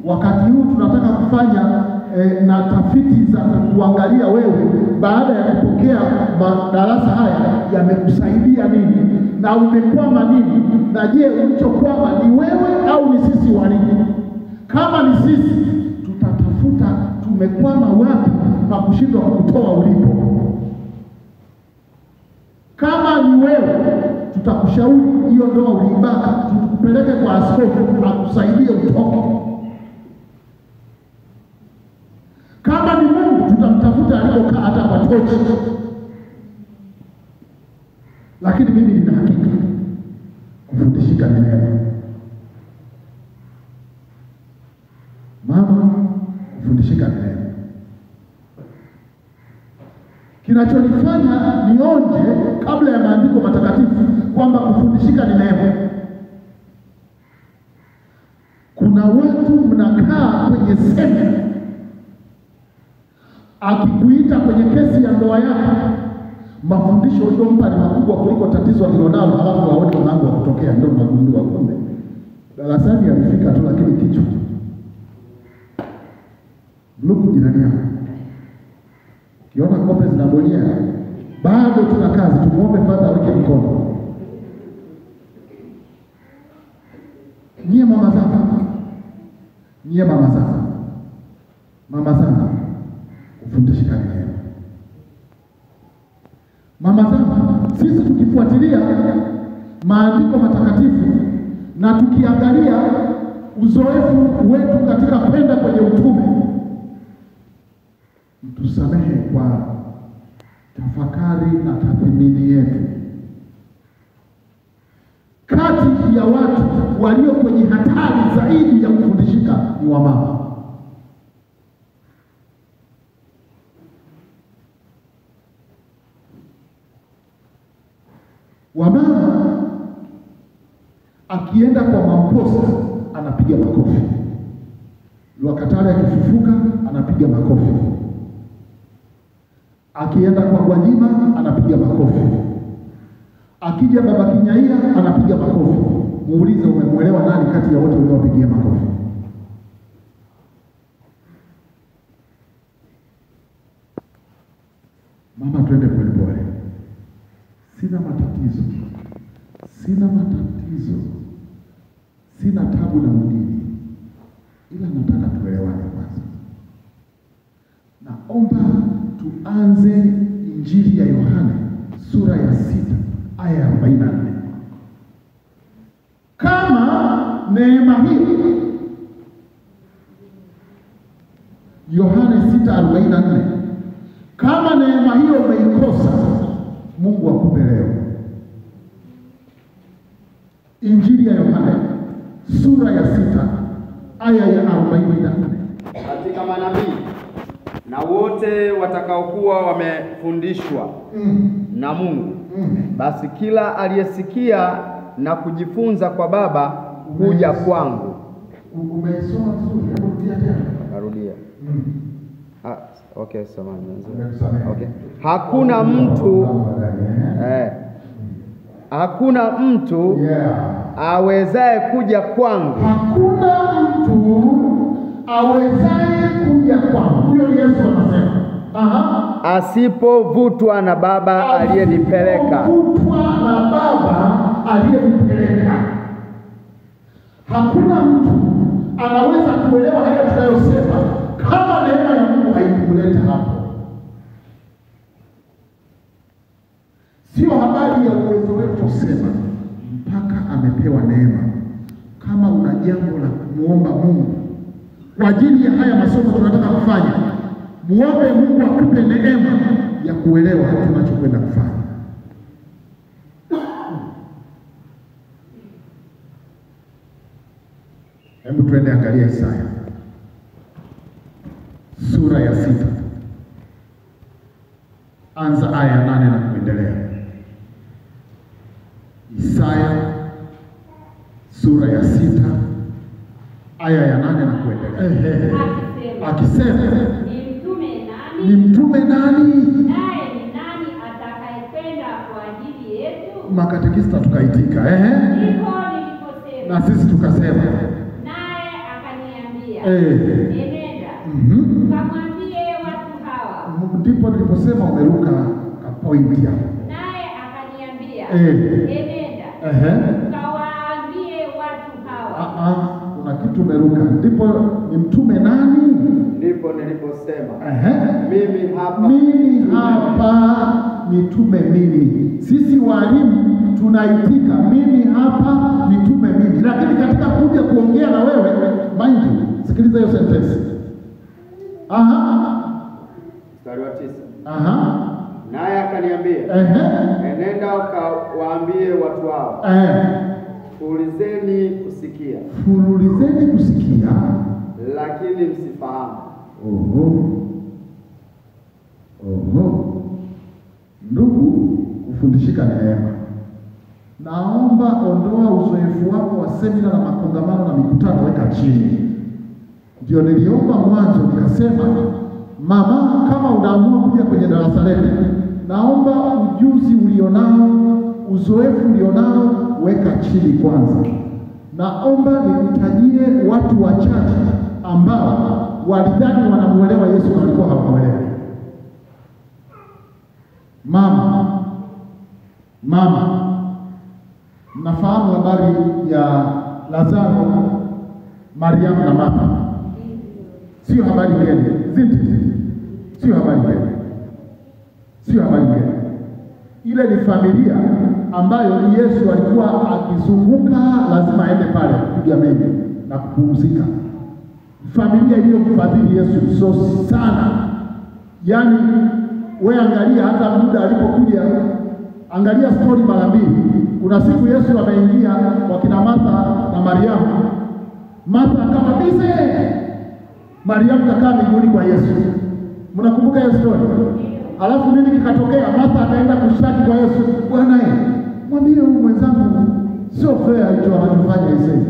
wakati huu tunataka kufanya na tafiti za kuangalia wewe baada ya kupokea madarasa haya yamekusaidia nini na umekwama nini, na je, ulichokwama ni wewe au ni sisi walimu? Kama ni sisi, tutatafuta tumekwama wapi na kushindwa kutoa ulipo. Kama ni wewe, tutakushauri hiyo ndoa uliibaka, tukupeleke kwa askofu akusaidie utoke. Kama ni Mungu, tutamtafuta alikokaa hata kwa tochi. Lakini mimi nina hakika kufundishika ni neema. Mama, kufundishika ni neema. Kinachonifanya nionje kabla ya maandiko matakatifu kwamba kufundishika ni neema, kuna watu mnakaa kwenye semina, akikuita kwenye kesi ya ndoa yake, mafundisho uliompa ni makubwa kuliko tatizo alilonalo, halafu waone mlango wa kutokea. Ndio magundua kumbe darasani alifika tu, lakini kichwa luku jirani yako. Kiona kope zinabonyea, bado tuna kazi. Tumuombe Father aweke mkono. Nyie mama zangu, kufundishika ni neema. Mama zangu, sisi tukifuatilia maandiko matakatifu na tukiangalia uzoefu wetu katika kwenda kwenye utume, mtusamehe kwa tafakari na tathmini yetu. Kati ya watu walio kwenye hatari zaidi ya kufundishika ni wamama. Wamama akienda kwa Mamposa anapiga makofi, Lwakatare akifufuka anapiga makofi, akienda kwa Gwajima anapiga makofi, akija Baba Kinyaia anapiga makofi. Muulize, umemwelewa nani kati ya wote waliopigia makofi? Mama, twende polepole. Sina matatizo, sina tabu na mgeni, ila nataka tuelewane kwanza. Naomba tuanze Injili ya Yohane sura ya 6 aya ya 44. Kama neema hiyo, Yohane 6:44, kama neema hiyo umeikosa, Mungu akupe leo. Injili ya Yohane sura ya 6 aya ya 44. Katika manabii na wote watakaokuwa wamefundishwa na Mungu, basi kila aliyesikia na kujifunza kwa Baba huja kwangu. Umesoma vizuri, hebu rudia tena. Narudia. Okay, samahani. Okay. Hakuna mtu awezaye kuja kwangu. Hakuna mtu awezaye kuja kwangu. Huyo Yesu anasema. Asipovutwa na Baba aliyenipeleka. Asipovutwa na Baba aliyenipeleka. Hakuna mtu anaweza kuelewa haya tunayosema kama neema ya Mungu haikumleta hapo. Sio habari ya uwezo wetu kusema mpaka amepewa neema. Kama una jambo la kumuomba Mungu kwa ajili ya haya masomo tunataka kufanya, muombe Mungu akupe neema ya kuelewa tunachokwenda kufanya. Hebu tuende angalia Isaya sura ya 6, anza aya ya 8 na kuendelea. Isaya sura ya 6 aya ya 8 na kuendelea. Akisema, ni mtume nani? Naye ni nani atakayekwenda kwa ajili yetu? Makatekista tukaitika, Ndipo niliposema. na sisi tukasema. Naye akaniambia, enenda, ukamwambie watu hawa. Ndipo niliposema umeruka pointi hapo. Naye akaniambia, enenda, ukawaambie watu hawa. Kuna kitu umeruka. Ndipo ni mtume nani? Ndipo niliposema, mimi hapa nitume mimi. Sisi walimu tunaitika, mimi hapa nitume mimi. Lakini katika kuja kuongea na wewe, mind you, sikiliza hiyo sentence. Mstari wa 9. Naye akaniambia, enenda ukawaambie watu hao, fululizeni kusikia, lakini msifahamu. Ndugu, kufundishika ni neema. Naomba ondoa uzoefu wako wa semina na makongamano na mikutano, weka chini. Ndio niliomba mwanzo nikasema, mama, kama unaamua kuja kwenye darasa letu, naomba ujuzi ulionao, uzoefu ulionao, weka chini kwanza. Naomba nikutajie watu wachache ambao walidhani wanamuelewa Yesu na walikuwa hawamuelewi. Mama, nafahamu habari ya Lazaro, Mariamu na Martha. Sio habari geni, sio habari geni. Ile ni familia ambayo Yesu alikuwa akizunguka, lazima aende pale kupiga mimi. na kupumzika. Familia iliyomfadhili Yesu msosi sana. Yaani wewe angalia hata muda alipokuja, angalia story mara mbili. Kuna siku Yesu ameingia kwa kina Martha na Mariamu. Martha akawa busy. Mariamu kakaa miguuni kwa Yesu. Mnakumbuka hiyo story? Alafu nini kikatokea? Martha akaenda kushtaki kwa Yesu. Bwana mwambie huyu mwenzangu sio fair hicho anachofanya yeye.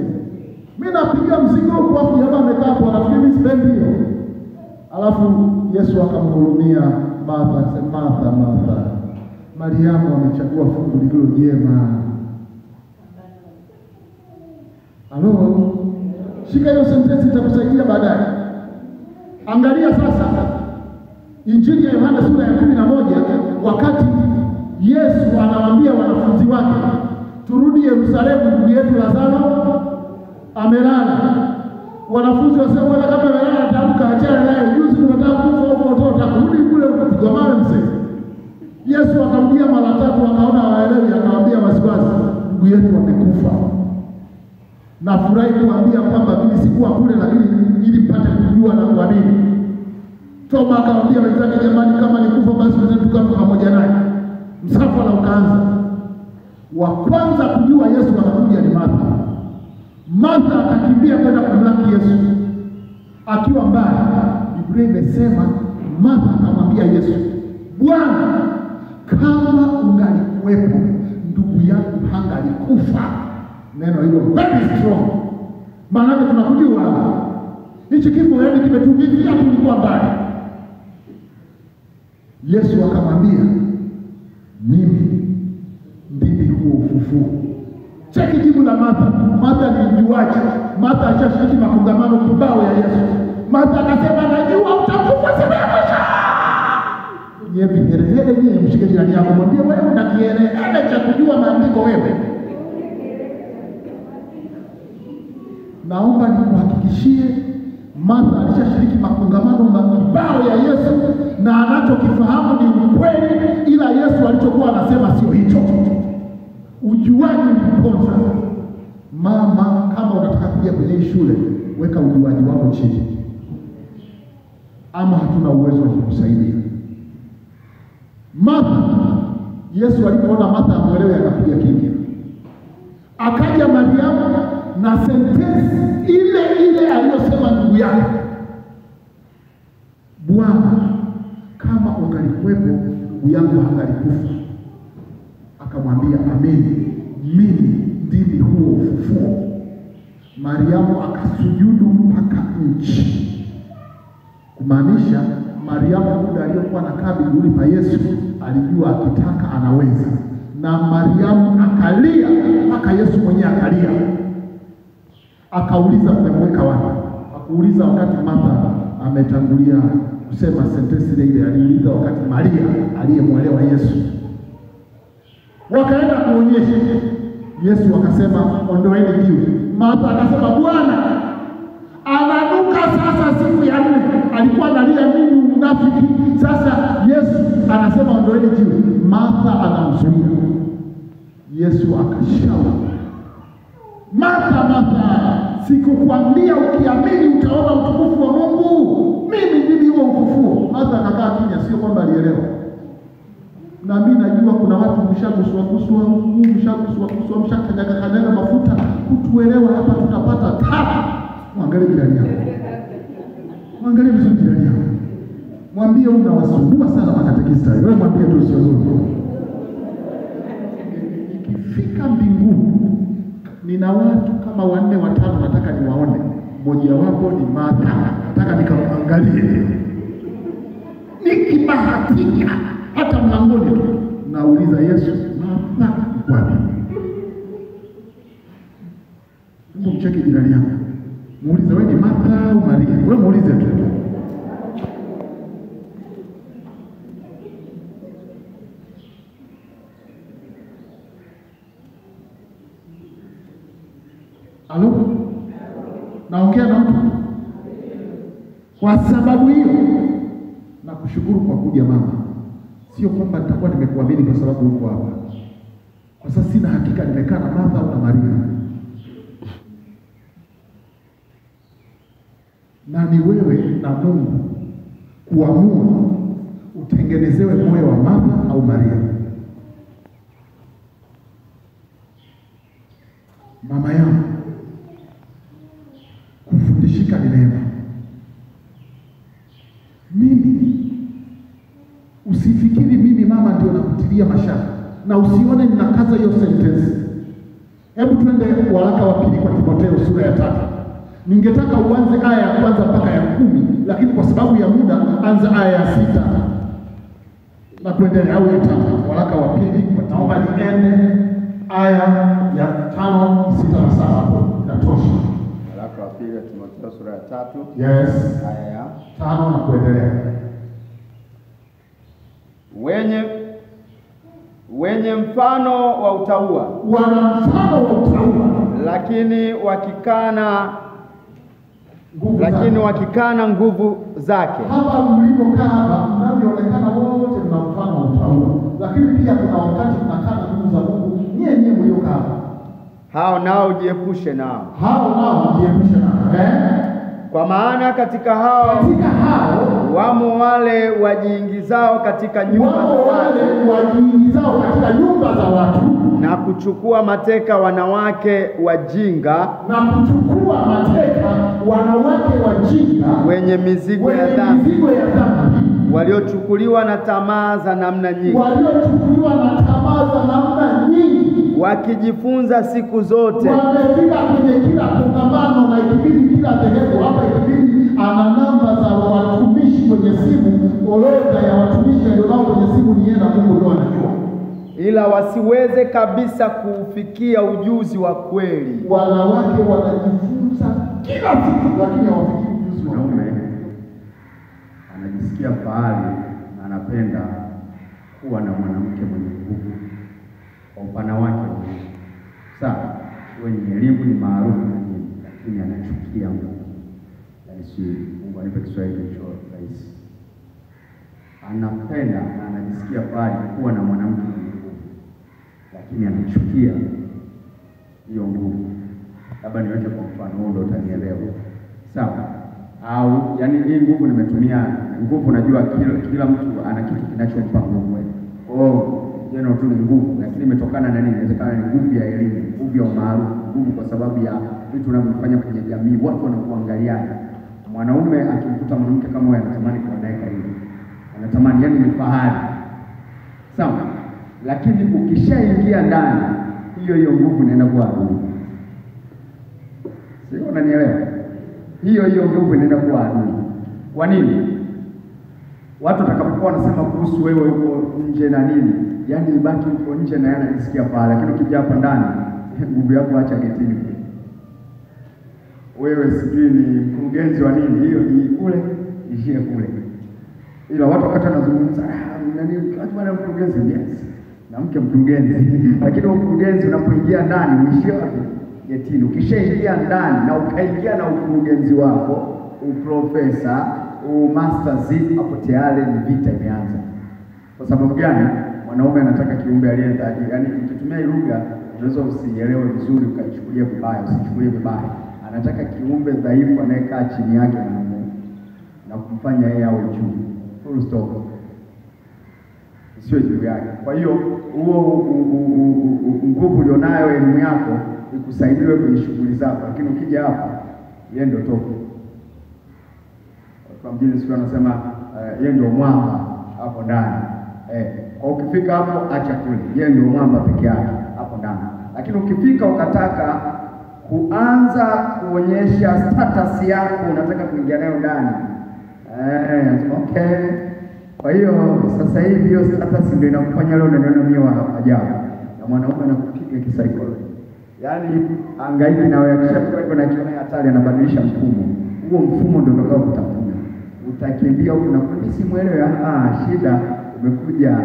Mimi napiga mzigo kwa sababu jamaa amekaa hapo anafikiri sipendi hiyo. Alafu Yesu akamhurumia Martha, akasema Martha, Mariamu amechagua fungu lililo jema. Halo? Shika hiyo sentensi itakusaidia baadaye. Angalia sasa Injili ya Yohana sura ya 11, wakati Yesu anawaambia wanafunzi wake, turudi Yerusalemu, ndugu yetu Lazaro amelala. Wanafunzi wasema wala kama amelala ataamka, achana naye. Juzi tunataka kufa huko mtoto akurudi kule ukapigwa mawe mzee. Yesu akamwambia mara 3, akaona hawaelewi, akamwambia wasiwasi, ndugu yetu amekufa. Na furahi kuambia kwamba mimi sikuwa kule, lakini ili mpate kujua na kuamini. Toma akamwambia wenzake, jamani, kama nikufa basi tukafa pamoja naye. Msafara ukaanza. Wa kwanza kujua Yesu anakuja ni Martha. Martha akakimbia kwenda kumlaki Yesu. Akiwa mbali, Biblia imesema Martha akamwambia Yesu, Bwana, kama ungalikuwepo ndugu yangu hangalikufa. Neno hilo very strong. Maana tunakujua hichi kifo yaani kimetuvizia tulikuwa mbali. Yesu akamwambia, mimi ndimi huo ufufuo. Cheki jibu la Martha. Martha ni mjuaji. Martha alishashiriki makongamano kibao ya Yesu. Martha akasema, najua utakufa siku ya mwisho. Yepi kielele yeye, mshike jirani yako mwambie, wewe una kielele cha kujua maandiko wewe. Naomba nikuhakikishie Martha alishashiriki makongamano kibao ya Yesu na anachokifahamu ni ukweli, ila Yesu alichokuwa anasema sio hicho. Ujuaji uliponza. Mama, kama unataka kuja kwenye shule, weka ujuaji wako chini. Ama hatuna uwezo wa kukusaidia. Martha, Yesu alipoona Martha amuelewe akapiga kimya. Akaja Mariamu na sentensi ile aliyosema ndugu yake, Bwana, kama ungalikuwepo ndugu yangu hangalikufa. Akamwambia, amen, mimi ndimi huo ufufuo. Mariamu akasujudu mpaka nchi. Kumaanisha Mariamu muda aliyokuwa anakaa miguuni pa Yesu alijua akitaka anaweza. Na Mariamu akalia mpaka Yesu mwenyewe akalia. Akauliza, mmemweka wapi? Akuuliza wakati Martha ametangulia kusema sentensi ile, aliuliza wakati Maria aliyemwelewa Yesu. Wakaenda kuonyesha. Yesu akasema, ondoeni jiwe. Martha akasema, Bwana, ananuka sasa siku ya 4. Alikuwa analia nini unafiki? Sasa Yesu anasema ondoeni jiwe. Martha anamzuia. Yesu akashauri, Martha, sikukwambia ukiamini utaona utukufu wa Mungu? Mimi ndimi huo ufufuo. Martha akakaa kimya, sio kwamba alielewa. Na mimi najua kuna watu mshaguswa, mshakanyanga mafuta, kutuelewa hapa tunapata tabu. Mwangalie jirani yako. Mwangalie vizuri jirani yako. Mwambie unawasumbua sana makatekista. Wewe mwambie tu sio nzuri. Ikifika mbinguni, nina watu kama 4 5 nataka niwaone. Mmoja wapo ni Martha. Nataka nikamwangalie. Nikibahatika hata mlangoni tu nauliza Yesu, Martha wapi? Mungu mcheke jirani yako. Muulize, wewe ni Martha au Maria? Wewe muulize tu. Halo? Naongea na mtu. Kwa sababu hiyo nakushukuru kwa kuja mama. Sio kwamba nitakuwa nimekuamini kwa sababu uko hapa. Kwa sasa sina hakika nimekaa na Martha au na Maria. ni wewe na Mungu kuamua utengenezewe moyo wa Martha au Maria. Mama yangu, kufundishika ni neema. Mimi, usifikiri mimi mama ndio nakutilia mashaka, na usione ninakaza hiyo sentence. Hebu twende waraka wa pili kwa Timotheo sura ya 3. Ningetaka uanze aya ya kwanza mpaka ya 10, lakini kwa sababu ya muda anza aya ya 6 na kuendelea, au ya 5. Waraka wa pili, naomba niende aya ya 5, 6 na 7, hapo inatosha. Waraka wa pili wa Timotheo sura ya 3. Yes. Aya ya 5 na kuendelea. Wenye mfano wa utauwa, wana mfano wa utauwa, lakini wakikana nguvu zake. Hapa mlipokaa hapa mnavyoonekana wote mna mfano wa utauwa, lakini pia kuna wakati mnakana nguvu za Mungu. Nyie mliokaa hapa, Hao nao jiepushe nao. Kwa maana katika hao wamo wale wajiingizao katika nyumba za watu na kuchukua mateka wanawake wajinga wenye mizigo ya dhambi, waliochukuliwa na tamaa za namna nyingi, wakijifunza siku zote. Wamefika kwenye kila kongamano na ikibidi kila dhehebu hapa, ikibidi ana namba za watumishi kwenye simu, orodha ya watumishi alionao kwenye simu ni yeye na Mungu ndio anajua, ila wasiweze kabisa kufikia ujuzi wa kweli. Wanawake wanajifunza kila siku lakini hawafikii ujuzi wa kweli. Anajisikia fahari na anapenda kuwa na mwanamke mwenye nguvu kwa upana wake. Sawa, wenye elimu ni maarufu na nini, lakini anachukia Mungu. Yaani si Mungu anipe Kiswahili cho rahisi. Anapenda na anajisikia fahari kuwa na mwanamke mwenye nguvu, lakini anachukia hiyo nguvu. Labda niweke kwa mfano huo ndio utanielewa. Sawa? Au yani hii nguvu nimetumia nguvu, najua kila mtu ana kitu kinachompa nguvu. Jeno tu ni nguvu, lakini imetokana na nini? Inawezekana ni nguvu ya elimu, nguvu ya umaarufu, nguvu kwa sababu ya vitu unavyofanya kwenye jamii, watu wanakuangaliana. Mwanaume akimkuta mwanamke kama huyo anatamani kuwa naye karibu, anatamani, yani ni fahari. Sawa? Lakini ukishaingia ndani, hiyo nguvu inaenda kuwa adui. Sio, unanielewa? Hiyo nguvu inaenda kuwa adui. Kwa nini? Watu watakapokuwa wanasema kuhusu wewe uko nje na nini, yani ibaki uko nje na yana nisikia pale, lakini ukija hapa ndani nguvu yako acha getini. Wewe sijui ni mkurugenzi wa nini, hiyo ni kule, ishie kule. Ila watu wakati wanazungumza nani kama mkurugenzi, yes, na mke mkurugenzi, lakini mkurugenzi unapoingia ndani uishie getini. Ukishaingia ndani na ukaingia na ukurugenzi wako, uprofesa, masters, hapo tayari ni vita imeanza. Kwa sababu gani? Mwanaume anataka kiumbe aliye dhaifu. Yaani ukitumia lugha unaweza usielewe vizuri ukaichukulia vibaya, usichukulie vibaya. Anataka kiumbe dhaifu anayekaa chini yake na Mungu na kumfanya yeye awe juu. Full stop. Sio juu yake. Kwa hiyo huo nguvu ulionayo, elimu yako ikusaidiwe kwenye shughuli zako, lakini ukija hapa yeye ndio topo. Kwa mjini sio anasema yeye ndio mwamba hapo ndani. Kwa ukifika hapo acha kule. Yeye ndio mwamba peke yake hapo ndani. Lakini ukifika ukataka kuanza kuonyesha status yako, unataka kuingia nayo ndani. Okay. Kwa hiyo sasa hivi hiyo status ndio inakufanya leo unaniona mimi wa ajabu. Na mwanaume anakupiga kisaikolojia. Yaani angaiki na wewe akishafika hivyo na kiona hatari, anabadilisha mfumo. Huo mfumo ndio utakao kutafuna. Utakimbia huko na kwenda simuelewe. Shida umekuja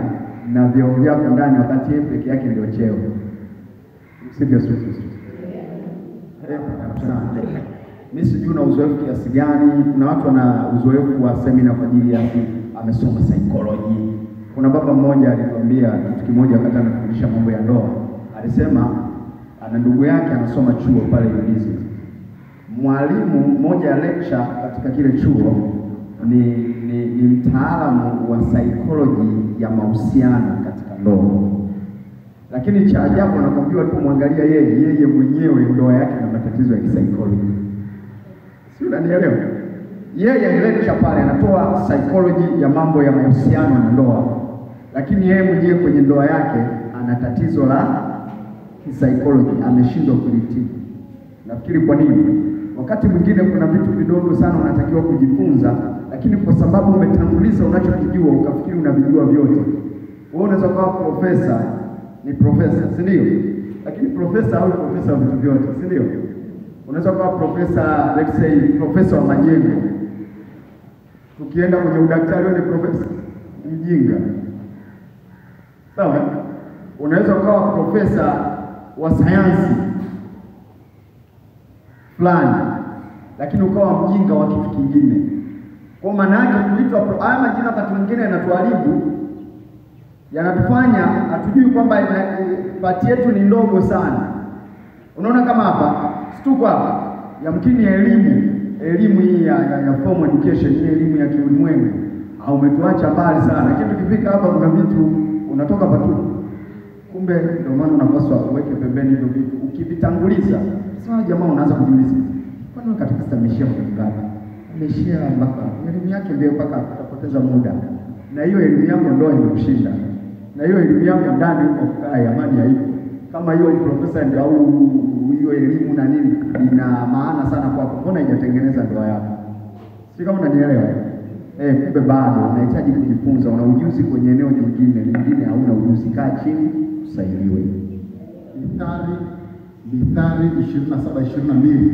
na vyeo vyako ndani wakati yeye peke yake ndio cheo. Sivyo sio? Mimi sijui na uzoefu kiasi gani. Kuna watu wana uzoefu wa semina kwa ajili ya amesoma psychology. Kuna baba mmoja alituambia kitu kimoja wakati anafundisha mambo ya ndoa. Alisema ana ndugu yake anasoma chuo pale Uingereza. mwalimu mmoja ya lecture katika kile chuo ni mtaalamu wa psychology ya mahusiano katika ndoa. Lakini cha ajabu anakwambia alipomwangalia yeye mwenyewe ndoa yake na matatizo ya kisaikolojia. Si unanielewa? Yeye lecture pale anatoa psychology ya mambo ya mahusiano na ndoa. Lakini yeye mwenyewe kwenye ndoa yake ana tatizo la kisaikolojia, ameshindwa kulitibu. Nafikiri kwa nini? Wakati mwingine kuna vitu vidogo sana unatakiwa kujifunza, lakini kwa sababu umetanguliza unachokijua ukafikiri unavijua vyote. Wewe unaweza kuwa profesa, ni profesa, si ndio? Lakini profesa au profesa wa vitu vyote, si ndio? Unaweza kuwa profesa, let's say profesa wa majengo. Tukienda kwenye udaktari wewe ni profesa, mjinga. Sawa? Unaweza kuwa profesa wa sayansi fulani, lakini ukawa mjinga wa kitu kingine. Kwa maana yake kuitwa haya majina wakati mwingine yanatuharibu, yanatufanya hatujui kwamba pati yetu ni ndogo sana. Unaona kama hapa stuko hapa, yamkini elimu hii ya formal education, hii elimu ya kiulimwengu au umetuacha mbali sana. Lakini tukifika hapa kuna vitu unatoka patu. Kumbe ndio maana unapaswa uweke pembeni hivyo vitu. Ukivitanguliza, sasa jamaa unaanza kujiuliza, kwani katika stamishia kwa ngapi? Ameshia mpaka elimu yake ndio mpaka utapoteza muda. Na hiyo elimu yako ndio imekushinda. Na hiyo elimu yako ndani huko kukaa amani haipo. Kama hiyo profesa ndio au hiyo elimu na nini ina maana sana kwako, mbona haijatengeneza ndoa yako? Si kama unanielewa? Kumbe bado unahitaji kujifunza, una ujuzi kwenye eneo lingine hauna ujuzi. Kaa chini usaidiwe. Mithali 27:22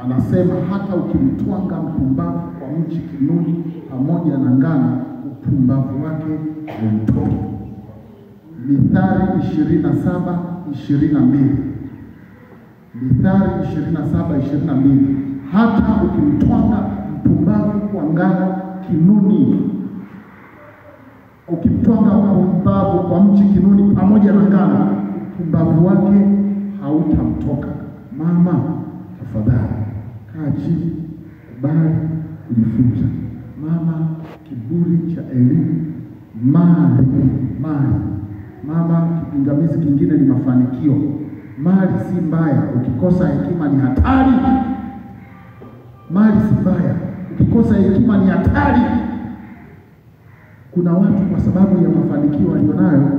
anasema hata ukimtwanga mpumbavu kwa mchi kinuni pamoja na ngano, upumbavu wake umtoke. Mithali 27:22. Mithali 27:22 hata ukimtwanga mpumbavu kwa ngano kinuni, ukimtwanga mpumbavu kwa mchi kinuni pamoja na ngano, upumbavu wake hautamtoka. Mama, tafadhali kaa chini, kubali kujifunza. Mama, kiburi cha elimu, mali. Mama, kipingamizi kingine ni mafanikio. Mali si mbaya, ukikosa hekima ni hatari. Mali si mbaya, ukikosa hekima ni hatari. Kuna watu kwa sababu ya mafanikio walionayo,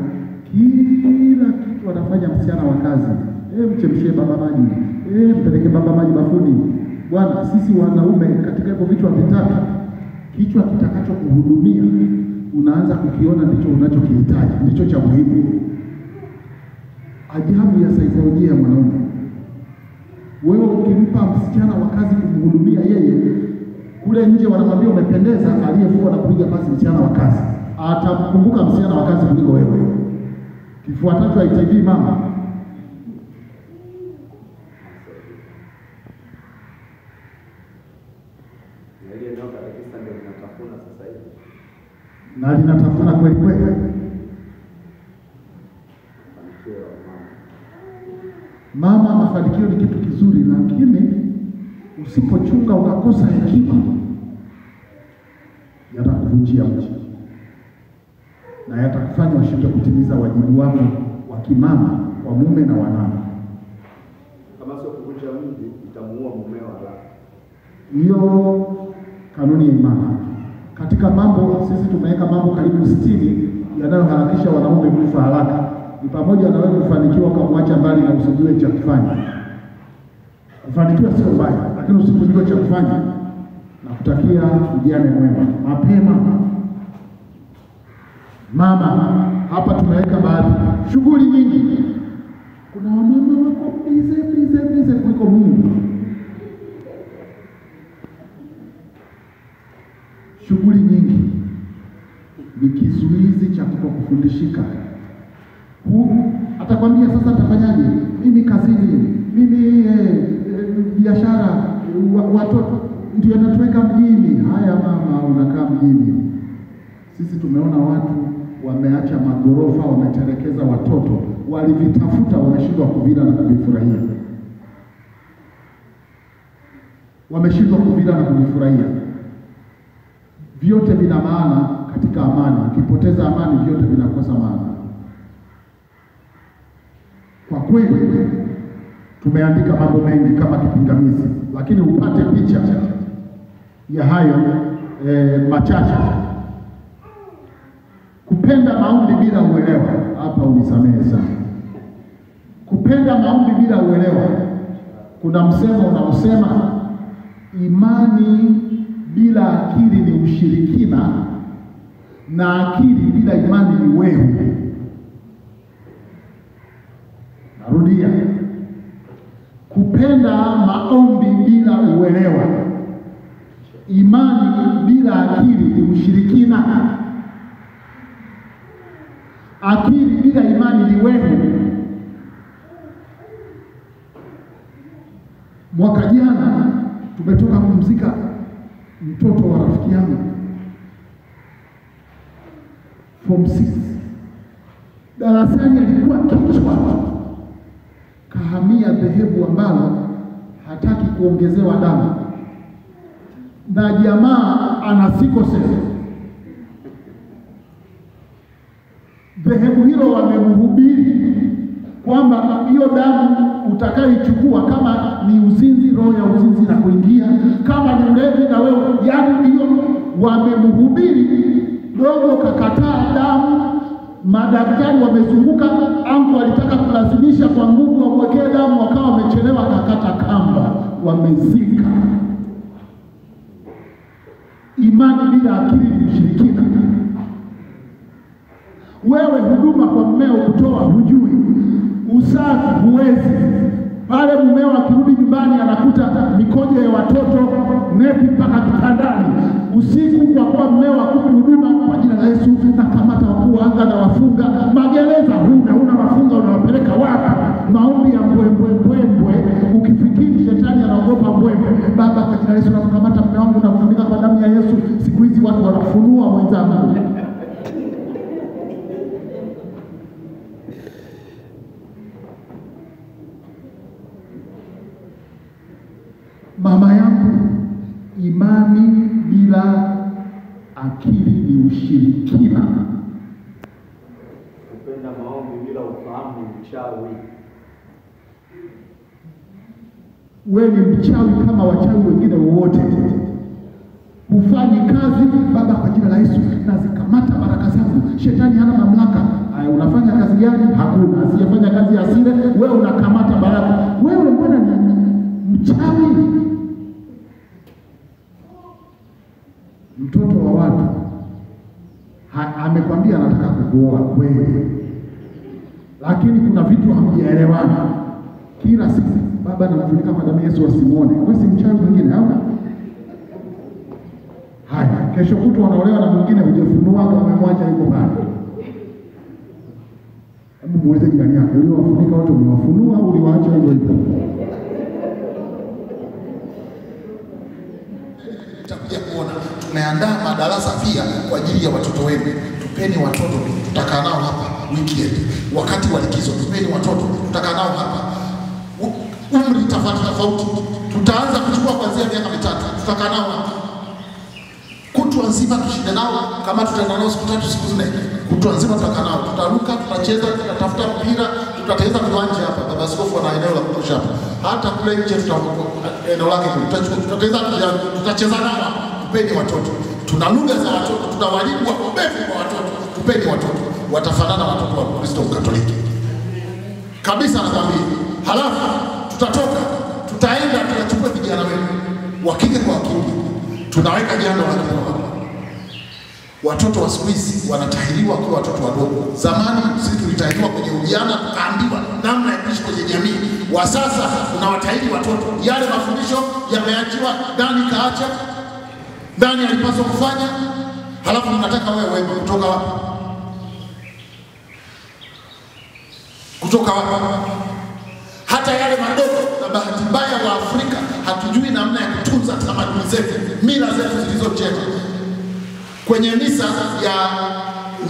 kila kitu wanafanya msichana wa kazi. Mchemshie baba maji, mpeleke baba maji bafuni. Bwana, sisi wanaume katika hivyo vichwa vitatu, kichwa kitakacho kuhudumia unaanza kukiona ndicho unachokihitaji, ndicho cha muhimu. Ajabu ya saikolojia ya mwanaume. Wewe ukimpa msichana wa kazi kumhudumia yeye, kule nje wanamwambia umependeza, aliyefua na kupiga pasi msichana wa kazi atakumbuka msichana wa kazi kuliko wewe. Kifuatacho ya ITV mama. Na linatafuna kweli kweli. Mama, mafanikio ni kitu kizuri, lakini usipochunga ukakosa hekima yatakuvunjia mji na yatakufanya ushindwe kutimiza wajibu wako wa kimama wa mume na wanao. Kama sio kuvunja mji, itamuua mumeo haraka. Hiyo kanuni ya imani. Katika mambo sisi tumeweka mambo karibu 60 yanayoharakisha wanaume kufa haraka. Ni pamoja na wewe kufanikiwa ukamwacha mbali na usijue cha kufanya. Kufanikiwa sio mbaya, lakini usipojua cha kufanya na kutakia ujane mwema mapema. Mama, hapa tumeweka baadhi shughuli nyingi. Kuna wamama wako bize kuliko Mungu. Shughuli nyingi ni kizuizi cha kutokufundishika. Atakwambia sasa atafanyaje? Mimi kazini, mimi biashara, watoto ndio yanatuweka mjini. Haya mama, unakaa mjini. Sisi tumeona watu wameacha magorofa, wametelekeza watoto, walivitafuta wameshindwa kuvila na kuvifurahia. wameshindwa kuvila na kuvifurahia. Vyote vina maana katika amani. Ukipoteza amani, vyote vinakosa maana. Kwa kweli tumeandika mambo mengi kama kipingamizi, lakini upate picha ya hayo machache. Kupenda maombi bila uelewa, hapa unisamehe sana. Kupenda maombi bila uelewa, kuna msemo unaosema imani bila akili ni ushirikina na akili bila imani ni wehu. Narudia, kupenda maombi bila uelewa, imani bila akili ni ushirikina, akili bila imani ni wehu. Mwaka jana tumetoka kumzika mtoto wa rafiki yangu form 6. Darasani alikuwa kichwa, kahamia dhehebu ambalo hataki kuongezewa damu, na jamaa ana sikoseli. Dhehebu hilo wamemhubiri kwamba hiyo damu utakayoichukua, kama ni uzinzi, roho ya uzinzi na kuingia, kama ni ulevi na wewe, yaani hiyo wamemhubiri. Dogo kakataa damu, madaktari wamezunguka, angu alitaka kulazimisha kwa nguvu wamwekee damu, wakawa wamechelewa, kakata kamba, wamezika. Imani bila akili ni ushirikina. Wewe huduma kwa mmeo kutoa hujui, usafi huwezi. Pale mmeo akirudi nyumbani anakuta mikojo ya watoto nepi mpaka kitandani usiku, kwa kuwa mmeo akupi huduma. Kwa jina la Yesu na kamata wakuu wa anga na wafunga magereza. Una wafunga, unawapeleka wapi? Maombi ya mbwembwe. Ukifikiri shetani anaogopa mbwembwe, Baba kwa jina la Yesu nakamata mume wangu na kufunika kwa damu ya Yesu. Siku hizi watu wanafunua wenzangu. Mama yangu, imani bila akili ni ushirikina. Kupenda maombi bila ufahamu ni uchawi. Wewe ni mchawi kama wachawi wengine wote. Hufanyi kazi. Baba kwa jina la Yesu nazikamata baraka zangu, shetani hana mamlaka. Unafanya kazi gani? Hakuna. Asiyefanya kazi asile. Wewe unakamata baraka. Wewe mbona ni mchawi? Mtoto wa watu amekwambia anataka kukuoa kweli, lakini kuna vitu hamjaelewana. Kila siku baba anamfunika kwa damu ya Yesu asimuone. Wewe si mchawi mwingine au? Haya, kesho kutwa wanaolewa na mwingine, hujafunua kama umemwacha yuko pale. Hebu muweze jirani yako, uliowafunika watu umewafunua au uliwaacha hivyo hivyo? Tutakuja kuona tumeandaa madarasa pia kwa ajili ya watoto wenu. Tupeni watoto, tutakaa nao hapa weekend, wakati wa likizo. Tupeni watoto, tutakaa nao hapa. Umri tofauti, tutaanza kuchukua kuanzia miaka 3, tutakaa nao hapa kutwa nzima, tushinde nao. Kama tutaenda nao siku 3 siku 4, kutwa nzima tutakaa nao, tutaruka, tutacheza, tutatafuta mpira, tutatengeneza viwanja hapa. Baba Askofu ana eneo la kutosha hapa, hata kule nje tutakuwa eneo lake, tutatengeneza, tutacheza nao. Tupeni watoto, tuna lugha za watoto, tuna walimu wa kubefu kwa watoto. Tupeni watoto, watafanana watoto wa Kristo Katoliki kabisa, nakwambia. Halafu tutatoka, tutaenda, tunachukua vijana wetu wa kike kwa kiume, tunaweka jando la kiroho. Watoto wa siku hizi wanatahiriwa kwa watoto wadogo. Zamani sisi tulitahiriwa kwenye ujana, tukaambiwa namna ya kuishi kwenye jamii. Wa sasa unawatahiri watoto, yale mafundisho yameachiwa, nani kaacha, nani alipaswa kufanya. Halafu mnataka wewe kutoka wapi? Kutoka wapi? Hata yale madogo. Na bahati mbaya wa Afrika hatujui namna ya kutunza tamaduni zetu, mila zetu zilizojema. Kwenye misa ya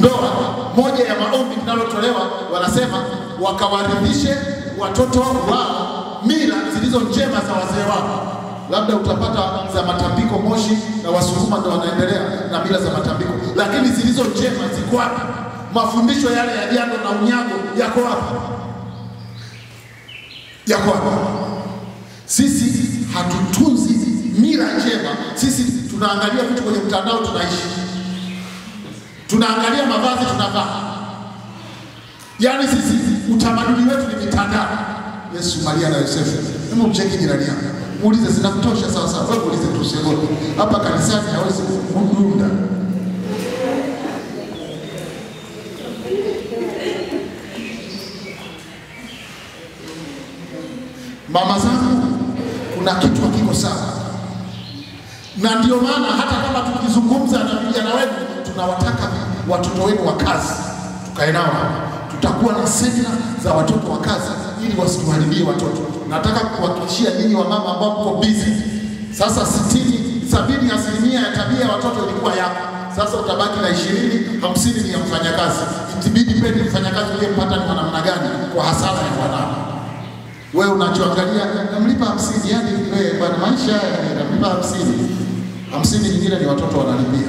ndoa, moja ya maombi linalotolewa, wanasema wakawaridhishe watoto wao mila zilizo njema za wazee wao. labda utapata za matambiko Moshi na Wasukuma ndio wanaendelea na mila za matambiko, lakini zilizo njema ziko wapi? Mafundisho yale ya jando na unyago yako wapi? Yako wapi? Sisi hatutunzi mila njema. Sisi tunaangalia vitu kwenye mtandao, tunaishi, tunaangalia mavazi tunavaa. Yaani sisi utamaduni wetu ni mitandao. Yesu, Maria na Yosefu, hebu mcheki jirani yako, muulize zinakutosha sawa sawa. Wewe muulize tu, usiogope. Hapa kanisani hawezi kudunda. Mama zangu, kuna kitu hakiko sawa, na ndio maana hata kama tukizungumza na vijana wetu, tunawataka watoto wenu wa kazi tukae nao. Tutakuwa na semina za watoto wa kazi ili wasituharibie watoto. Nataka kuhakikishia nyinyi wa mama ambao mko busy sasa, 70% ya tabia ya watoto ilikuwa yako. Sasa utabaki na 20-50 ni ya mfanyakazi. Itibidi pende mfanyakazi uliyempata ni namna gani kwa hasara ya wanao. Wewe unachoangalia namlipa 50, yani wewe bwana maisha namlipa 50 nyingine ni watoto wanalipia.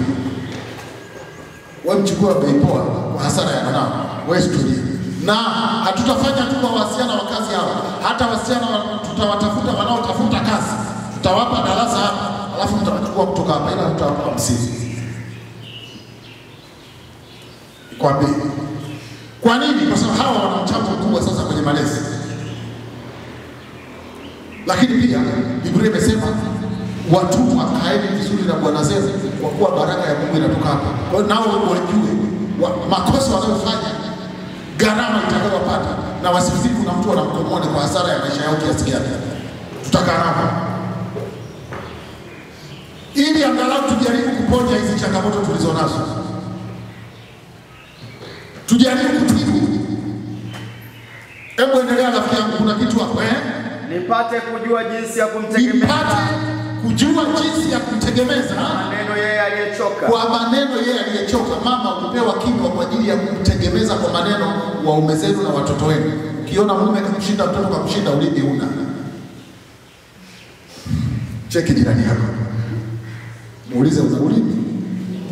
Wewe mchukua bei poa kwa hasara ya wanao. Wewe studio. Na hatutafanya tu kwa wasichana wa kazi hao. Hata wasichana tutawatafuta wanaotafuta kazi. Tutawapa darasa hapa, alafu mtachukua kutoka hapa ila tutawapa 50. Kwa bei. Kwa nini? Kwa sababu hawa wana mchango mkubwa sasa kwenye malezi. Lakini pia Biblia imesema watumwa kaeni vizuri na bwana zenu, kwa kuwa baraka ya Mungu inatoka hapa. Kwa hiyo nao wajue makosa wanayofanya, gharama itakayopata, na wasifikiri kuna mtu anamkomoni kwa hasara ya maisha yao kiasi gani. Tutakaa nao ili angalau tujaribu kuponya hizi changamoto tulizonazo, tujaribu kutibu. Hebu endelea rafiki yangu, kuna kitu hapo nipate kujua jinsi ya kumtegemeza. Nipate kujua jinsi ya kumtegemeza maneno yeye aliyechoka. Kwa maneno yeye aliyechoka. Mama, ulipewa kinywa kwa ajili ya kumtegemeza kwa maneno waume zenu na watoto wenu. Ukiona mume kumshinda mtoto kwa kumshinda ulimi una. Cheki jirani yako, muulize una ulimi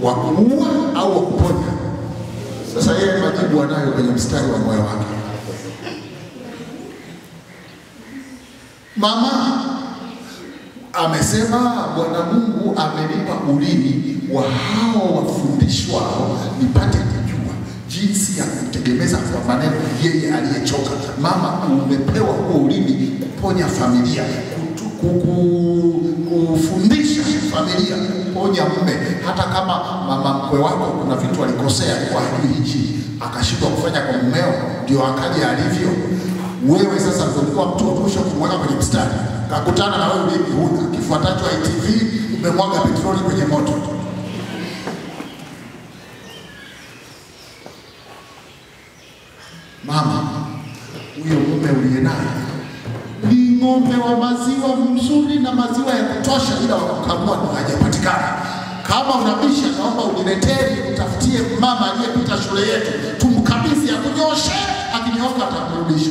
wa kuua au wa kuponya? Sasa yeye majibu anayo kwenye mstari wa moyo wake. Mama amesema Bwana Mungu amenipa ulimi wa hao wafundishwao nipate kujua jinsi ya kutegemeza kwa maneno yeye aliyechoka. Mama, umepewa huo ulimi kuponya familia, kufundisha familia, kuponya mume. Hata kama mama mkwe wako kuna vitu alikosea kwa hili hichi akashindwa kufanya kwa mumeo, ndio akaja alivyo. Wewe sasa ulikuwa mtu wa mwisho kumweka kwenye mstari, kakutana na wewe ulimi huna, kifuatacho ITV umemwaga petroli kwenye moto. Mama, huyo mume uliye naye ni ng'ombe wa maziwa mzuri na maziwa ya kutosha, ila wakukamua ndio hajapatikana. Kama unabisha, naomba uniletee, utafutie mama aliyepita shule yetu, tumkabidhi akunyoshe, akinyoka atakurudisha.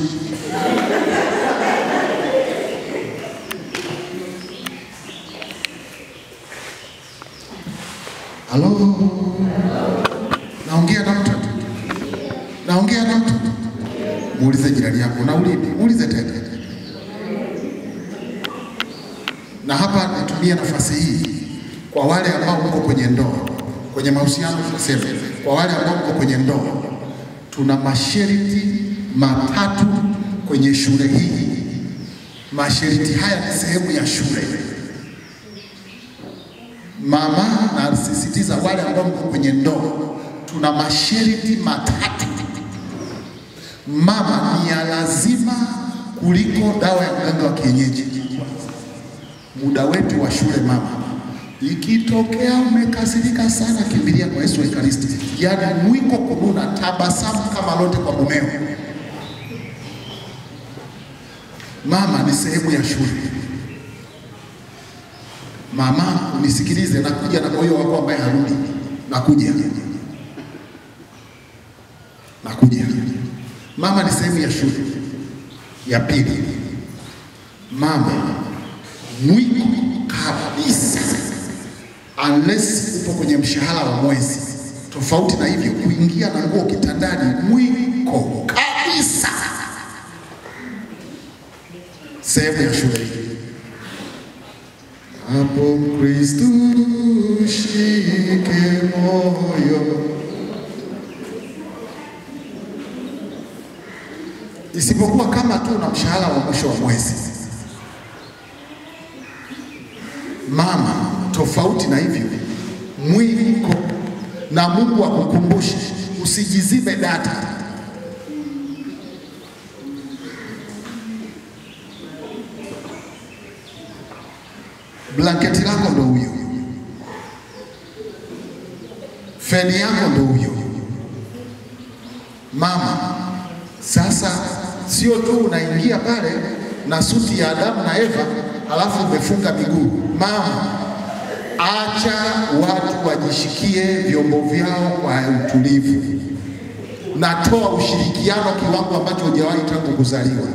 Halo, naongea na mtu, naongea na mtu. Muulize jirani yako, na ulimi, muulize tena. Na hapa natumia nafasi hii kwa wale ambao mko kwenye ndoa, kwenye mahusiano tunasema, kwa wale ambao mko kwenye ndoa, tuna masharti matatu kwenye shule hii. Masharti haya ni sehemu ya shule. Mama, na sisitiza wale ambao mko kwenye ndoa, tuna masharti matatu. Mama, ni ya lazima kuliko dawa ya mganga wa kienyeji. Muda wetu wa shule mama, ikitokea umekasirika sana, kimbilia kwa Yesu Ekaristi. Yaani mwiko kununa, tabasamu kama lote kwa mumeo. Mama, ni sehemu ya shule. Mama, unisikilize, nakuja na moyo wako ambaye harudi. Nakuja. Mama, ni sehemu ya shule. Ya pili, mama, mwiko kabisa, unless upo kwenye mshahara wa mwezi. Tofauti na hivyo, kuingia na nguo kitandani mwiko kabisa. Sehemu ya shule hapo, Kristo shike moyo. Isipokuwa kama tu na mshahara wa mwisho wa mwezi. Mama, tofauti na hivyo, mwiko na Mungu akukumbushe usijizime data. Blanketi lako ndo huyo, feni yako ndo huyo. Mama, sasa sio tu unaingia pale na suti ya Adamu na Eva alafu umefunga miguu. Mama, acha watu wajishikie vyombo vyao kwa utulivu. Natoa ushirikiano kiwango ambacho hujawahi tangu kuzaliwa.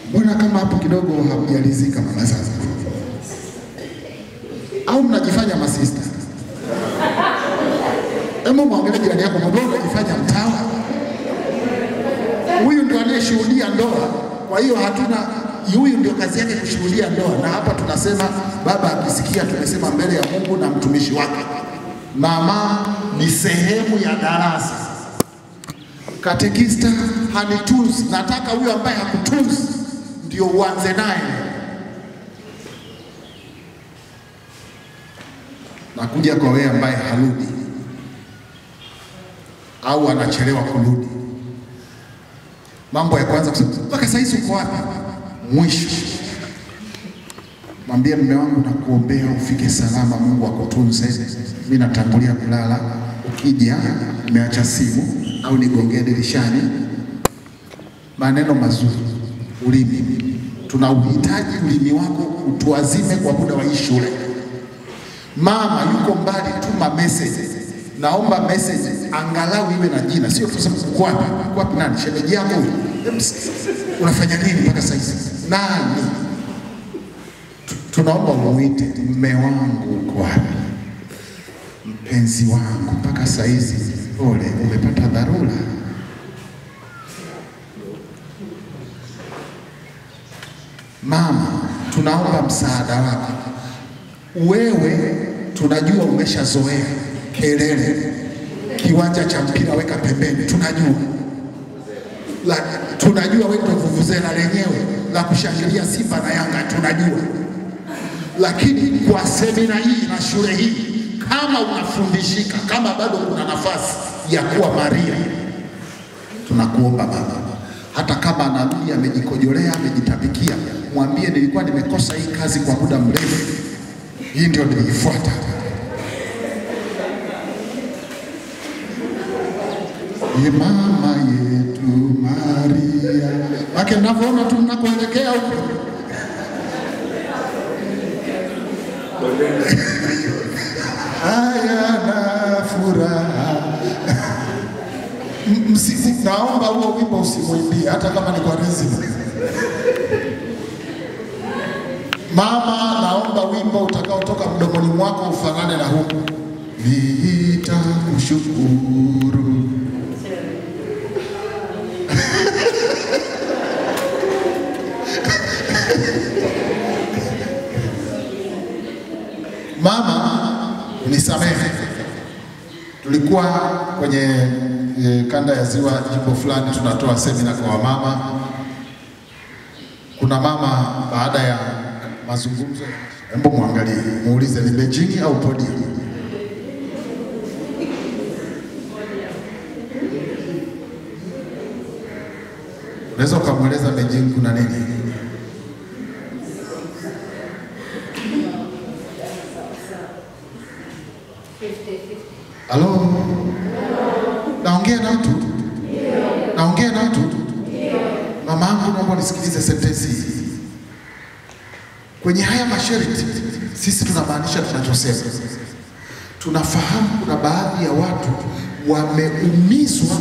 Mbona kama hapo kidogo hamjalizika mama sasa? Au mnajifanya masista? Hebu muangalie jirani yako, mbona unajifanya mtawa? Huyu ndio anayeshuhudia ndoa. Kwa hiyo huyu ndio kazi yake kushuhudia ndoa. Na hapa tunasema baba akisikia, tumesema mbele ya Mungu na mtumishi wake. Mama ni sehemu ya darasa. Katekista hanitunzi. Nataka huyu ambaye hakutunzi ndio uanze naye. Nakuja kwa wewe ambaye harudi au anachelewa kurudi. Mambo ya kwanza kusema, mpaka sasa hizi uko wapi? Mwisho mwambie mume wangu nakuombea ufike salama, Mungu akutunze. Mimi natangulia kulala, ukija nimeacha simu au nigongee dirishani. Maneno mazuri, ulimi. Tunauhitaji ulimi wako utuazime kwa muda wa hii shule. Mama yuko mbali, tuma message. Naomba message angalau iwe na jina, sio tuseme uko wapi nani, shemeji yako unafanya nini mpaka sasa hivi? Nani? Tunaomba umuite, mume wangu uko wapi? Mpenzi wangu mpaka sasa hivi pole, umepata dharura. Mama, tunaomba msaada wako. Wewe tunajua umeshazoea kelele, kiwanja cha mpira weka pembeni, tunajua. Tunajua wewe ndio vuvuzela lenyewe la kushangilia Simba na Yanga, tunajua. Lakini kwa semina hii na shule hii, kama unafundishika, kama bado kuna nafasi ya kuwa Maria, tunakuomba baba, hata kama anarudi amejikojolea, amejitapikia, mwambie nilikuwa nimekosa hii kazi kwa muda mrefu, hii ndio nilifuata. Ye mama yetu Maria. Wake mnavyoona tu mnakoelekea huko. Haya na furaha. Naomba huo wimbo usimwimbie hata kama ni kwa riziki. Mama, naomba wimbo utakaotoka mdomoni mwako ufanane na huu. Nitakushukuru. Mama, unisamehe. Tulikuwa kwenye kanda ya Ziwa, jimbo fulani, tunatoa semina kwa wamama. Kuna mama baada ya mazungumzo, hebu muangalie, muulize ni Beijing au podium. Unaweza ukamweleza Beijing kuna nini? Halo? Naongea na mtu? Naongea na mtu? Mama yangu, naomba nisikilize sentensi hii. Kwenye haya masharti, sisi tunamaanisha tunachosema. Tunafahamu kuna baadhi ya watu wameumizwa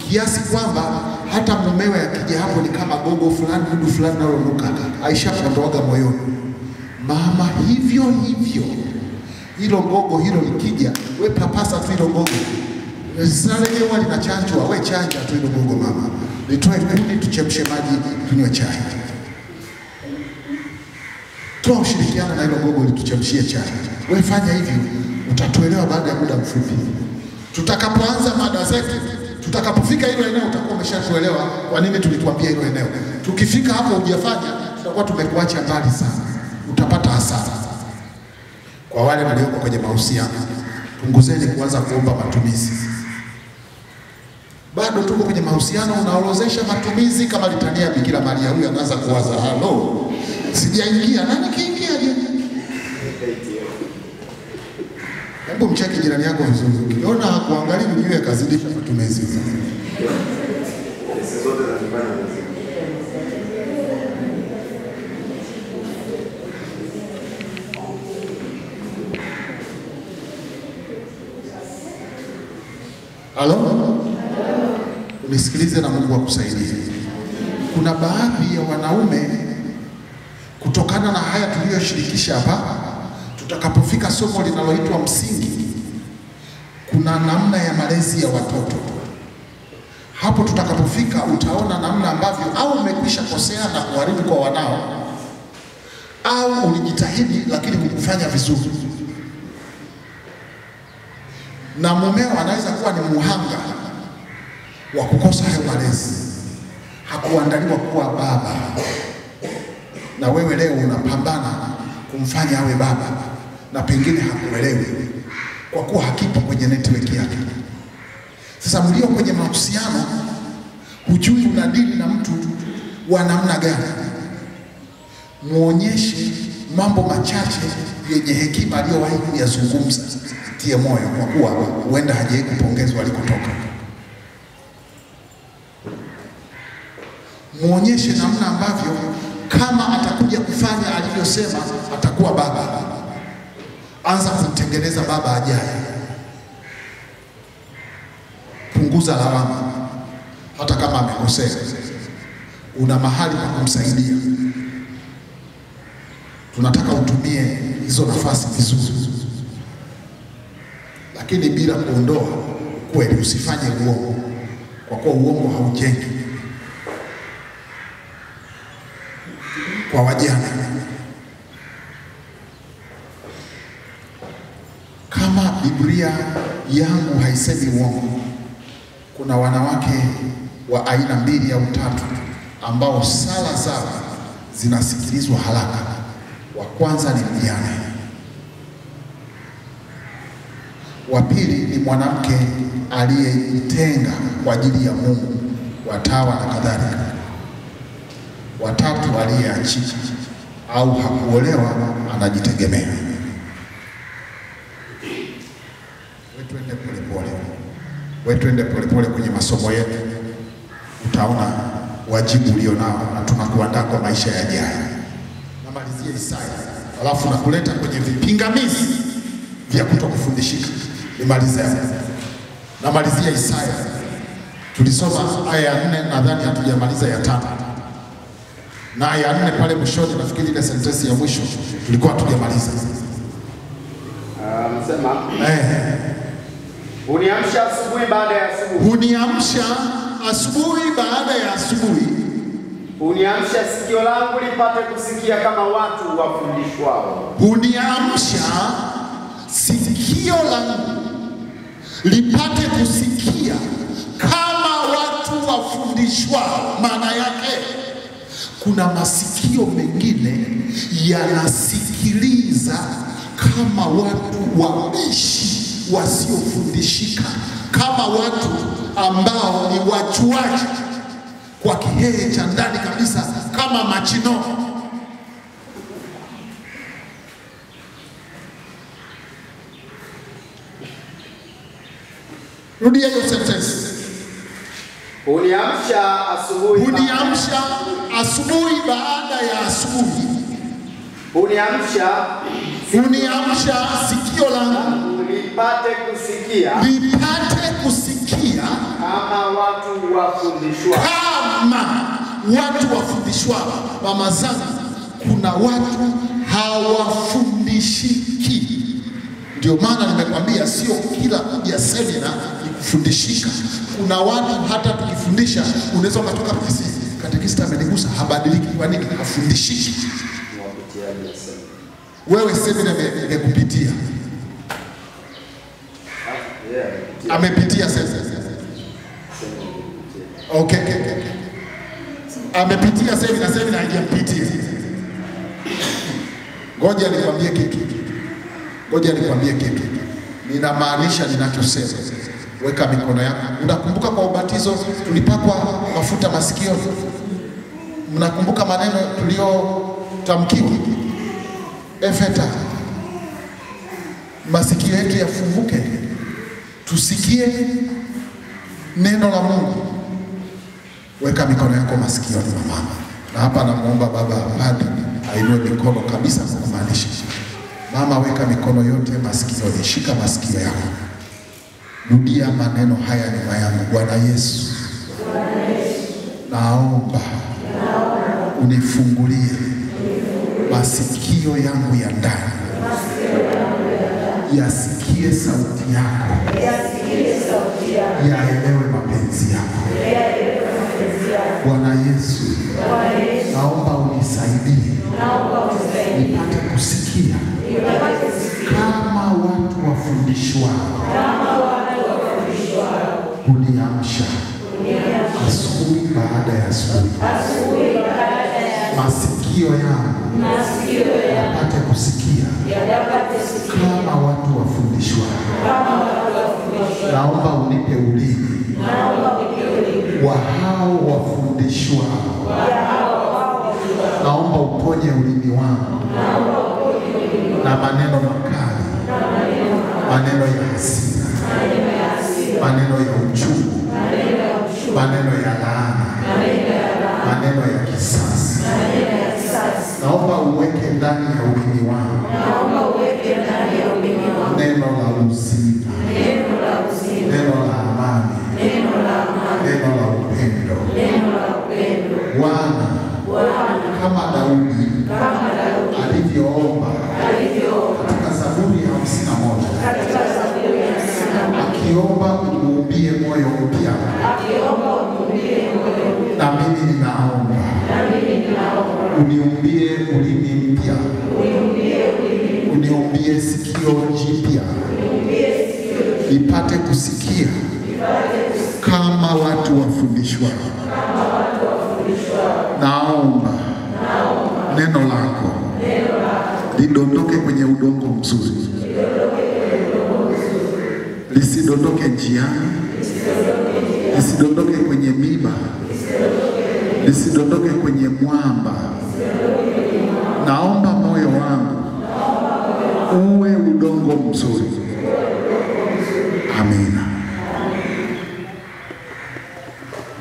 kiasi kwamba hata mumewe akija hapo ni kama gogo fulani, dudu fulani nalonuka, aishapondoaga moyoni. Mama hivyo hivyo, hilo gogo hilo likija, we papasa tu hilo gogo. Sasa leo linachanjwa, we chanja tu hilo gogo mama. Nitoe kuni tuchemshe maji tunywe chai. Toa ushirikiano na hilo gogo lituchemshie chai. We fanya hivyo, utatuelewa baada ya muda mfupi. Tutakapoanza mada zetu, tutakapofika hilo eneo utakuwa umeshatuelewa kwa nini tulituambia hilo eneo. Tukifika hapo hujafanya, tutakuwa tumekuacha mbali sana. Utapata hasara. Kwa wale walioko kwenye mahusiano, punguzeni kuanza kuomba matumizi. Bado tuko kwenye mahusiano, unaorozesha matumizi kama litania Bikira Maria. Huyu anaanza kuwaza, halo, sijaingia, nani kiingiaje? Hebu mcheke jirani yako vizuri. Ukiona hakuangalia ujue kazidisha matumizi. Halo? Unisikilize na Mungu akusaidie. Kuna baadhi ya wanaume, kutokana na haya tuliyoshirikisha hapa, tutakapofika somo linaloitwa msingi, kuna namna ya malezi ya watoto. Hapo tutakapofika utaona namna ambavyo au umekwisha kosea na kuharibu kwa wanao, au ulijitahidi lakini hukufanya vizuri. Na mumeo anaweza kuwa ni muhanga wa kukosa hayo malezi. Hakuandaliwa kuwa baba, na wewe leo unapambana kumfanya awe baba, na pengine hakuelewi kwa kuwa hakipo kwenye network yake. Sasa mlio kwenye mahusiano, hujui unadili na mtu wa namna gani. Muonyeshe mambo machache yenye hekima aliyowahi kuyazungumza, tie moyo, kwa kuwa huenda hajawahi kupongezwa alikotoka. Muonyeshe namna ambavyo kama atakuja kufanya alivyosema atakuwa baba. Anza kumtengeneza baba ajaye. Punguza lawama. Hata kama amekosea, una mahali pa kumsaidia. Tunataka utumie hizo nafasi vizuri, lakini bila kuondoa kweli. Usifanye uongo, kwa kuwa uongo haujengi. Kwa wajana, kama Biblia yangu haisemi uongo, kuna wanawake wa aina 2 au 3 ambao sala zao zinasikilizwa haraka. Wa kwanza ni mjane, wa pili ni mwanamke aliyejitenga kwa ajili ya Mungu, watawa na kadhalika, wa tatu aliyeachika au hakuolewa, anajitegemea. Wewe twende polepole kwenye masomo yetu, utaona wajibu ulionao na tunakuandaa kwa maisha yajayo. Namalizia Isaya, alafu nakuleta kwenye vipingamizi vya kutokufundishika. Namalizia Isaya. Tulisoma aya ya 4, nadhani hatujamaliza ya 5. Na aya 4 pale mwishoni, nafikiri ile sentensi ya mwisho tulikuwa hatujamaliza. Msema uniamsha asubuhi baada ya asubuhi. Uniamsha asubuhi baada ya asubuhi. Uniamsha sikio langu lipate kusikia kama watu wafundishwao. Uniamsha sikio langu lipate kusikia kama watu wafundishwao. Maana yake kuna masikio mengine yanasikiliza kama watu wabishi wasiofundishika, kama watu ambao ni wachuaji, kwa Kihehe cha ndani kabisa, kama machino. Rudia hiyo sentence. Uniamsha asubuhi. Uniamsha asubuhi baada ya asubuhi. Uniamsha sikio langu lipate kusikia kusikia kama watu wafundishwa. Mama zangu, kuna watu hawafundishiki. Ndio maana nimekwambia sio kila kuja semina ni kufundishika. Kuna watu hata tukifundisha unaweza ukatoka basi katekista amenigusa, habadiliki. Kwa nini? Hafundishiki. Wewe semina imekupitia. Amepitia semina. Okay. Amepitia semina hajampitia. Ngoja nikwambie kitu. Ninamaanisha ninachosema. Weka mikono yako. Unakumbuka kwa ubatizo tulipakwa mafuta masikio? Mnakumbuka maneno tuliotamkiwa? Efeta. Masikio yetu yafunguke. Tusikie neno la Mungu. Weka mikono yako masikio ni mama. Na hapa namuomba baba padri ainue mikono kabisa kwa kumaanisha. Mama, weka mikono yote masikio, shika masikio yako. Rudia maneno haya nyuma yangu. Bwana Yesu, naomba unifungulie masikio yangu ya ndani, yasikie sauti yako, yaelewe mapenzi yako. Bwana Yesu, naomba unisaidie nipate kusikia kama watu wafundishwao. Uniamsha asubuhi baada ya asubuhi, masikio yangu yapate kusikia kama watu wafundishwao. Naomba unipe ulimi wa hao wafundishwao. Naomba uponye ulimi wangu na maneno makali, maneno ya hasira, maneno ya uchungu, maneno ya laana, maneno ya kisasi. Naomba uweke ndani ya ulimi wangu neno la uzima, neno la amani, neno la upendo. Bwana, kama Daudi alivyoomba katika Zaburi ya 51, akiomba umuumbie moyo mpya, na mimi ninaomba uniumbie ulimi mpya, uniumbie sikio jipya, nipate kusikia kama watu wafundishwa. Naomba neno lako lidondoke kwenye udongo mzuri, lisidondoke njiani, lisidondoke kwenye miba, lisidondoke kwenye mwamba. Naomba moyo wangu uwe udongo mzuri. Amina.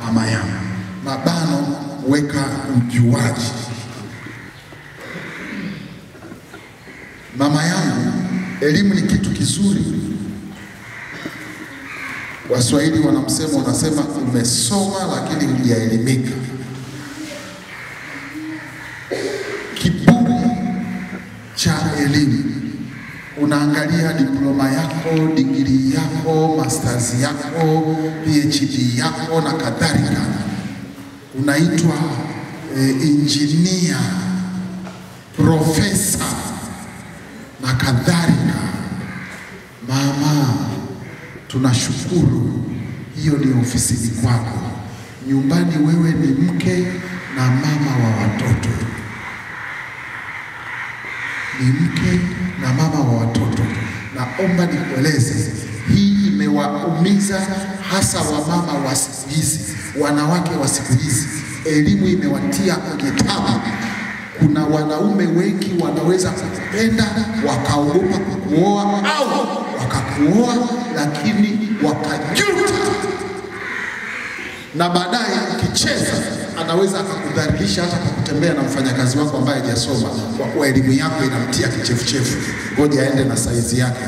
Mama yangu, mabano weka mjuaji. Mama yangu, elimu ni kitu kizuri. Waswahili wanasema umesoma lakini hujaelimika. Kiburi cha elimu. Unaangalia diploma yako, degree yako, masters yako, PhD yako na kadhalika. Unaitwa engineer, profesa na kadhalika. Mama, tunashukuru, hiyo ni ofisini kwako. Nyumbani wewe ni mke na mama wa watoto. Ni mke na mama wa watoto. Naomba nikueleze, hii imewaumiza hasa wamama wa siku hizi, wanawake wa siku hizi. Elimu imewatia kwenye tabu. Kuna wanaume wengi wanaweza kupenda wakaogopa kukuoa au wakakuoa lakini wakajuta, na baadaye ukicheza anaweza akakudhalilisha hata kwa kutembea na mfanyakazi wako ambaye hajasoma, kwa kuwa elimu yako inamtia kichefuchefu. Ngoja aende na saizi yake.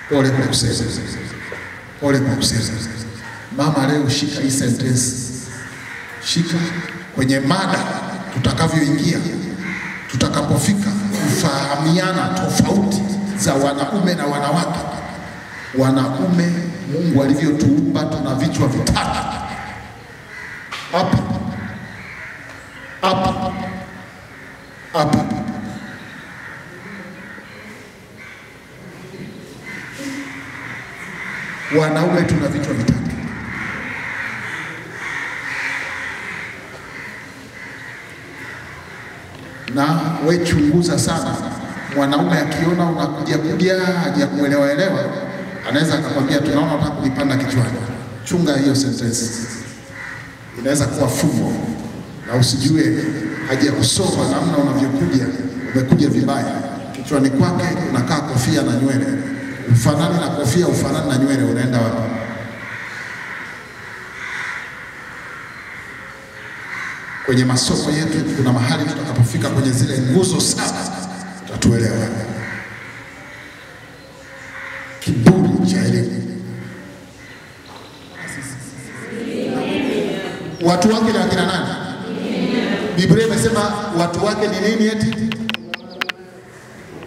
Pole kwa kusema. Pole kwa kusema. Mama, leo shika hii sentence. Shika kwenye mada tutakavyoingia, tutakapofika kufahamiana tofauti za wanaume na wanawake. Wanaume, Mungu alivyotuumba tuna vichwa vitatu. Hapa. Hapa. Hapa. Wanaume tuna vichwa vitatu. Na we chunguza sana. Mwanaume akiona unakuja haja kuelewa anaweza akakwambia tunaona unataka kunipanda kichwani. Chunga hiyo sentence. Inaweza kuwa fumbo na usijue haja kusoma namna unavyokuja, umekuja vibaya. Kichwani kwake unakaa kofia na nywele. Ufanani na kofia, ufanani na nywele, unaenda wapi? Kwenye masomo yetu kuna mahali tutakapofika kwenye zile nguzo saba tutatuelewa. Kiburi cha elimu. Watu wake ni akina nani? Biblia imesema watu wake ni nini eti?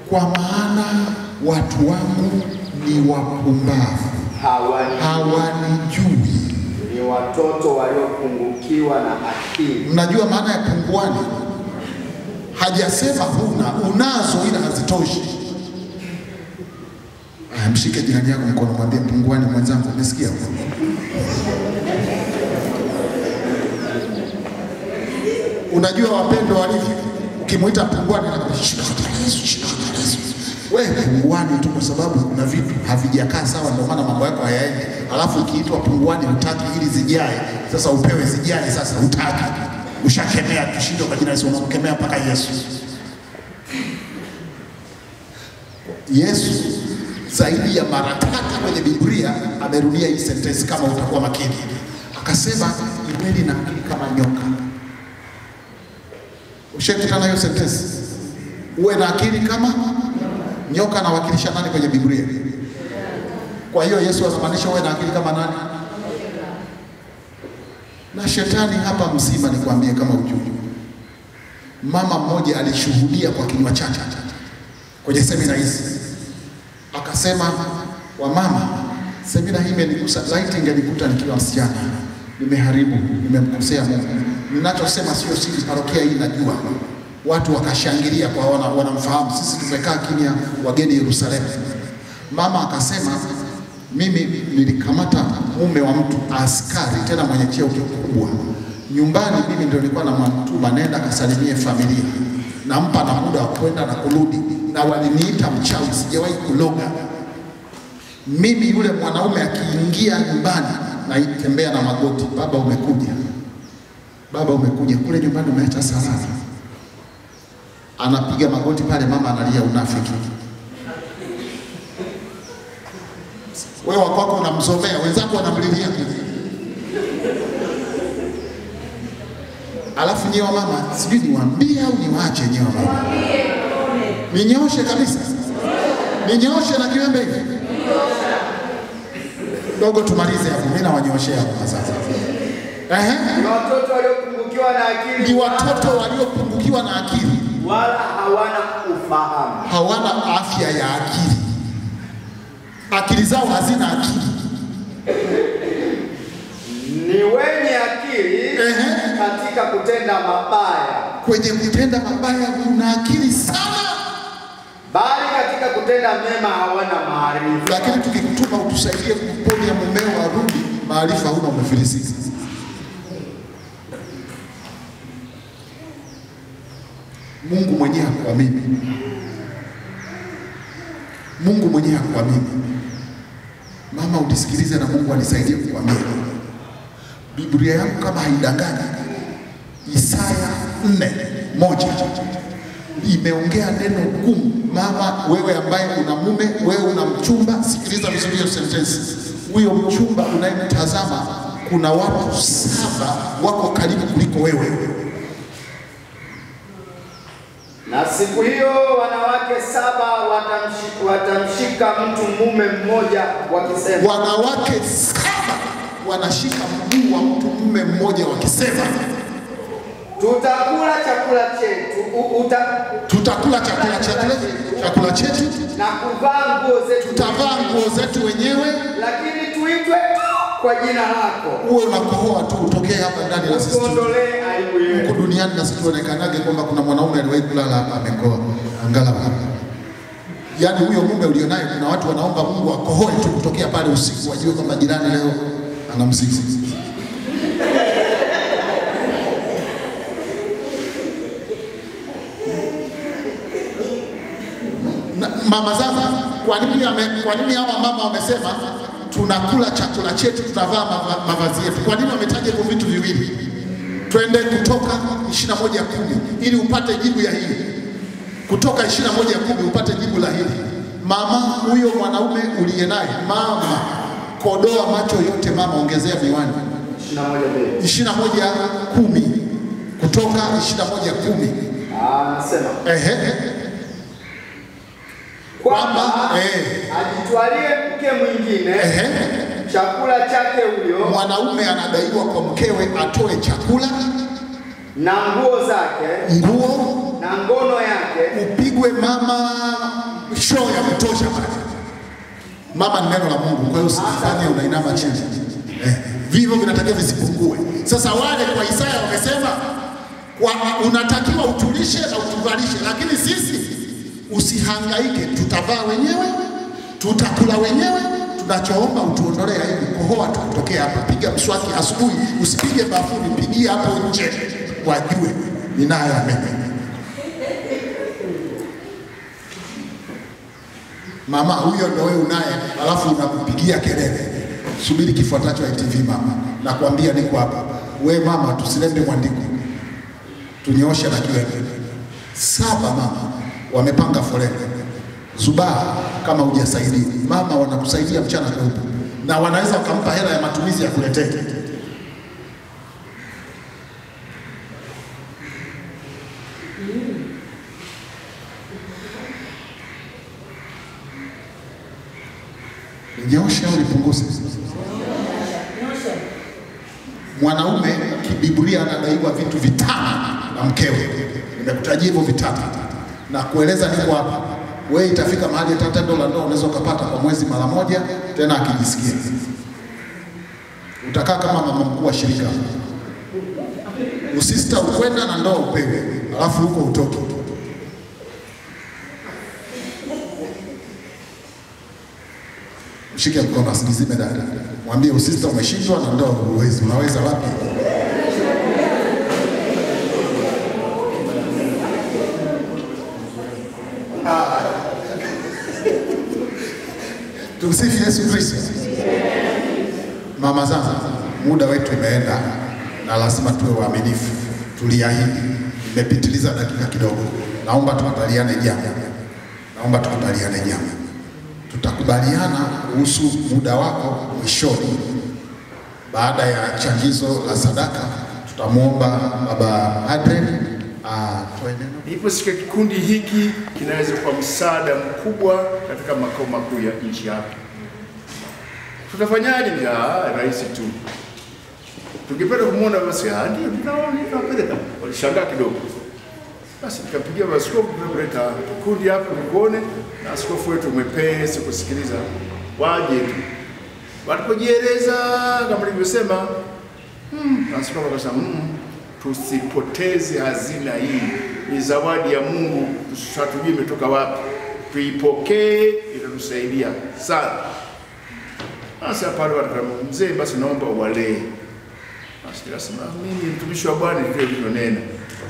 Kwa maana watu wangu ni wapumbavu, hawanijui. Ni watoto waliopungukiwa na akili. Mnajua maana ya punguani? Hajasema huna, unazo ila hazitoshi. Mshike jirani yako mkono, mwambie punguani mwenzangu, umesikia? Unajua wapendo walivyo, ukimuita punguani na wewe punguani tu, kwa sababu kuna vitu havijakaa sawa, ndio maana mambo yako hayaendi. Alafu ukiitwa punguani hutaki ili zijae. Sasa upewe zijae, sasa hutaki. Ushakemea kishindo kwa jina la Yesu, unamkemea mpaka Yesu. Yesu zaidi ya mara 3 kwenye Biblia amerudia hii sentence kama utakuwa makini. Akasema iweni na akili kama nyoka. Ushakutana hiyo sentence? Uwe na akili kama nyoka. Anawakilisha nani kwenye Biblia? Kwa hiyo Yesu anamaanisha uwe na akili kama nani? Na shetani hapa mzima, nikwambie kama ujui. Mama mmoja alishuhudia kwa kinywa chake kwenye semina hizi. Akasema, wa mama, semina hii imenigusa, laiti ingenikuta nikiwa msichana. Nimeharibu, nimemkosea Mungu. Ninachosema sio siri, parokia hii najua. Watu wakashangilia kwa wanamfahamu. Sisi tumekaa kimya, wageni Yerusalemu. Mama akasema, mimi nilikamata mume wa mtu askari, tena mwenye cheo kikubwa. Nyumbani mimi ndio nilikuwa na mtuma, nenda kasalimie familia. Nampa na muda wa kwenda na kurudi. Na waliniita mchawi, sijawahi kuloga. Mimi yule mwanaume akiingia nyumbani na itembea na magoti, baba umekuja. Baba umekuja, kule nyumbani umeacha salama. Anapiga magoti pale, mama analia unafiki. Wewe wako unamzomea, wenzako wanamlilia. Alafu nyewe mama, sijui niwaambie au niwaache nyewe mama. Ninyooshe kabisa. Ninyooshe na kiwembe hivi. Dogo tumalize hapo, mimi nawanyoshea hapo sasa. Ni watoto waliopungukiwa na akili. Ni watoto waliopungukiwa na akili. Wala hawana ufahamu. Hawana afya ya akili. Akili zao hazina akili. Ni wenye akili katika kutenda mabaya. Kwenye kutenda mabaya una akili sana, bali katika kutenda mema hawana maarifa. Lakini tukikutuma utusaidie kumponya mumeo arudi, maarifa huna, umefilisika. Mungu mwenyewe hakuamini. Mungu mwenyewe hakuamini. Mama, utisikilize na Mungu anisaidie kuamini. Biblia yangu kama haidanganyi, Isaya 4:1 imeongea neno gumu. Mama, wewe ambaye una mume, wewe una mchumba, sikiliza vizuri hiyo sentence. Huyo mchumba unayemtazama, kuna watu 7 wako karibu kuliko wewe. Na siku hiyo wanawake 7 watamshika mtu mume mmoja wakisema. Wanawake 7 wanashika mguu wa mtu mume mmoja wakisema, tutakula chakula chetu, tutakula chakula chetu na kuvaa nguo zetu, tutavaa nguo zetu wenyewe, lakini tuitwe kwa jina lako. Uwe unakohoa tu utokee hapa ndani na sisi tuondolee aibu yetu. Huko duniani na sisi tuonekanage kwamba kuna mwanaume aliwahi kulala hapa amekoa angalau hapa. Yaani huyo mume ulionaye, kuna watu wanaomba Mungu akohoe tu kutokea pale usiku, wajue kwamba jirani leo ana mzizi. Mama zangu, kwa nini hawa mama wamesema tunakula chakula chetu, tutavaa mavazi yetu? Kwa nini wametaja hivyo vitu viwili? Twende Kutoka 21:10 ili upate jibu ya hili. Kutoka 21:10 upate jibu la hili. Mama, huyo mwanaume uliye naye, mama, kodoa macho yote mama, ongezea miwani. 21:10. Kutoka 21:10. Anasema kwamba ajitwalie mke mwingine chakula chake huyo. Mwanaume anadaiwa kwa mkewe atoe chakula na nguo zake, na ngono yake. Upigwe mama show ya kutosha pale. Mama ni neno la Mungu, kwa hiyo usifanye unainama chini. Vivyo vinatakiwa visipungue. Sasa wale kwa Isaya wamesema unatakiwa utulishe na utuvalishe, lakini sisi usihangaike, tutavaa wenyewe, tutakula wenyewe. Tunachoomba utuondolee aibu. Kohoa tu kutokea hapa, piga mswaki asubuhi, usipige bafuni, pigia hapo nje wajue ninayo mimi. Mama, huyo ndio wewe unaye, alafu unakupigia kelele. Subiri kifuatacho ITV mama. Nakwambia niko hapa. We mama, tusilembe mwandiko. Tunyooshe na kiwembe. 7 mama wamepanga foleni. Zubaa kama hujasaidia. Mama wanakusaidia mchana kweupe. Na wanaweza wakampa hela ya matumizi ya kuletea. Nyooshe au nipunguze? Mwanaume kibiblia anadaiwa vitu 5 na mkewe. Nimekutajia hivyo 5 na kueleza niko hapa. Wewe itafika mahali hata tendo la ndoa unaweza kupata kwa mwezi mara moja, tena akijisikia. Utakaa kama mama mkuu wa shirika. Usista ukwenda na ndoa upewe, alafu huko utoke. Mshike mkono asinizime dada. Mwambie usista umeshindwa na ndoa uwezi. Unaweza wapi? Tumsifu Yesu Kristo. Mama zangu, muda wetu umeenda na lazima tuwe waaminifu. Tuliahidi, nimepitiliza dakika kidogo. Naomba tukubaliane jambo. Tutakubaliana kuhusu muda wako mwishoni. Baada ya changizo la sadaka, tutamwomba Baba Adrian Ipo siku kikundi hiki kinaweza kuwa msaada mkubwa katika makao makuu ya nchi hapa. Tutafanyaje? Ni rahisi tu. Tukipenda kumuona basi ndio tunapeleka. Walishangaa kidogo. Basi tukapigia askofu kuleta kikundi hapa nikuone, na askofu wetu mwepesi kusikiliza. Waje tu. Walipojieleza kama nilivyosema, askofu akasema tusipoteze hazina hii. Ni zawadi ya Mungu, tusitujui imetoka wapi. Tuipokee, itatusaidia sana. Sasa pale wanakamwambia mzee, basi naomba uwalee. Basi nikasema mimi mtumishi wa Bwana ndio nilionena.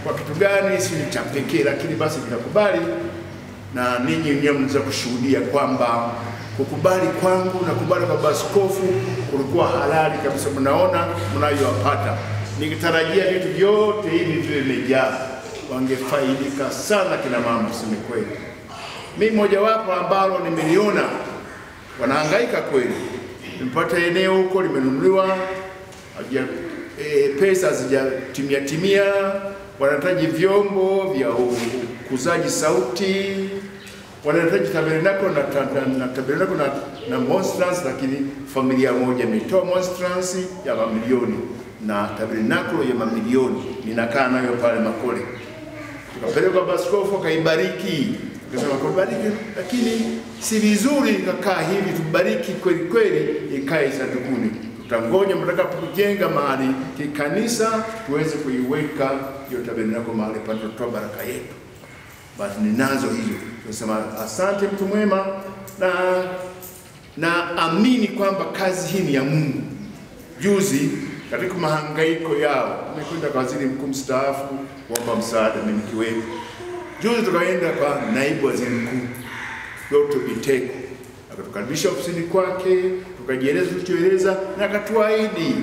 Kwa kitu gani si cha pekee, lakini basi nitakubali, na ninyi wenyewe mnaweza kushuhudia kwamba kukubali kwangu na kubali kwa askofu kulikuwa halali kabisa. Mnaona mnayopata. Nikitarajia vitu vyote hivi vile vimejaa, wangefaidika sana kina mama, kusema kweli. Mimi mmoja wapo ambalo nimeliona wanahangaika kweli. Nimepata eneo huko limenunuliwa, pesa hazijatimia, wanahitaji vyombo vya ukuzaji sauti, wanahitaji tabernakulo na monstrance, lakini familia moja imetoa monstrance ya mamilioni na tabernakulo ya mamilioni. Ninakaa nayo pale Makole. Tukapeleka kwa askofu akaibariki. Tukasema kubariki, lakini si vizuri kakaa hivi, tubariki kweli kweli ikae sandukuni. Tutangoja mtakapojenga mahali kikanisa tuweze kuiweka hiyo tabernakulo mahali panapotoa baraka yetu. Basi ninazo hizo. Tunasema asante mtu mwema, na amini kwamba kazi hii ni ya Mungu. Juzi katika mahangaiko yao nimekwenda kwa waziri mkuu mstaafu kuomba msaada, mimi nikiwepo. Juzi tukaenda kwa naibu waziri mkuu Dr. Biteko, akatukaribisha ofisini kwake, tukajieleza tulichoeleza, na akatuahidi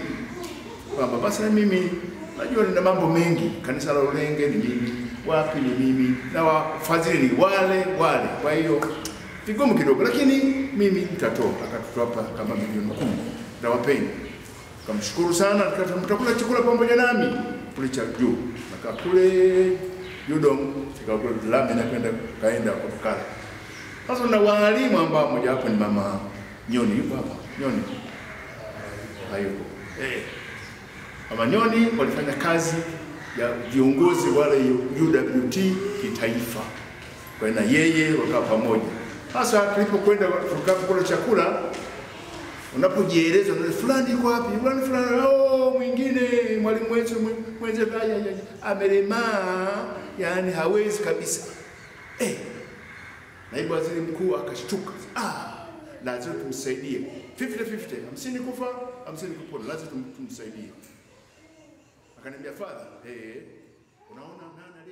kwamba basi na mimi najua nina mambo mengi, kanisa la Ulenge ni mimi, wapi ni mimi, na wafadhili ni wale. Kwa hiyo vigumu kidogo, lakini mimi nitatoa. Akatutoa kama milioni 10 na wapeni. Kamshukuru sana, mtakula chakula pamoja nami kule cha juu. Naka kule Yudom, tukakula lami na kaenda kwa Bukala. Sasa na walimu ambao mmoja wapo ni mama Nyoni, yupo hapa. Nyoni. Hayupo. Mama Nyoni walifanya kazi ya viongozi wale UWT kitaifa. Kwa hiyo na yeye wakaa pamoja. Sasa tulipokwenda tukakula chakula, unapojieleza na fulani yuko wapi? Fulani mwingine mwalimu wetu mwenze amelemaa, yani hawezi kabisa. Naibu waziri mkuu akashtuka. Lazima tumsaidie. 50-50, 50 kufa, 50 kupona. Lazima tumsaidie. Akaniambia, father, unaona nani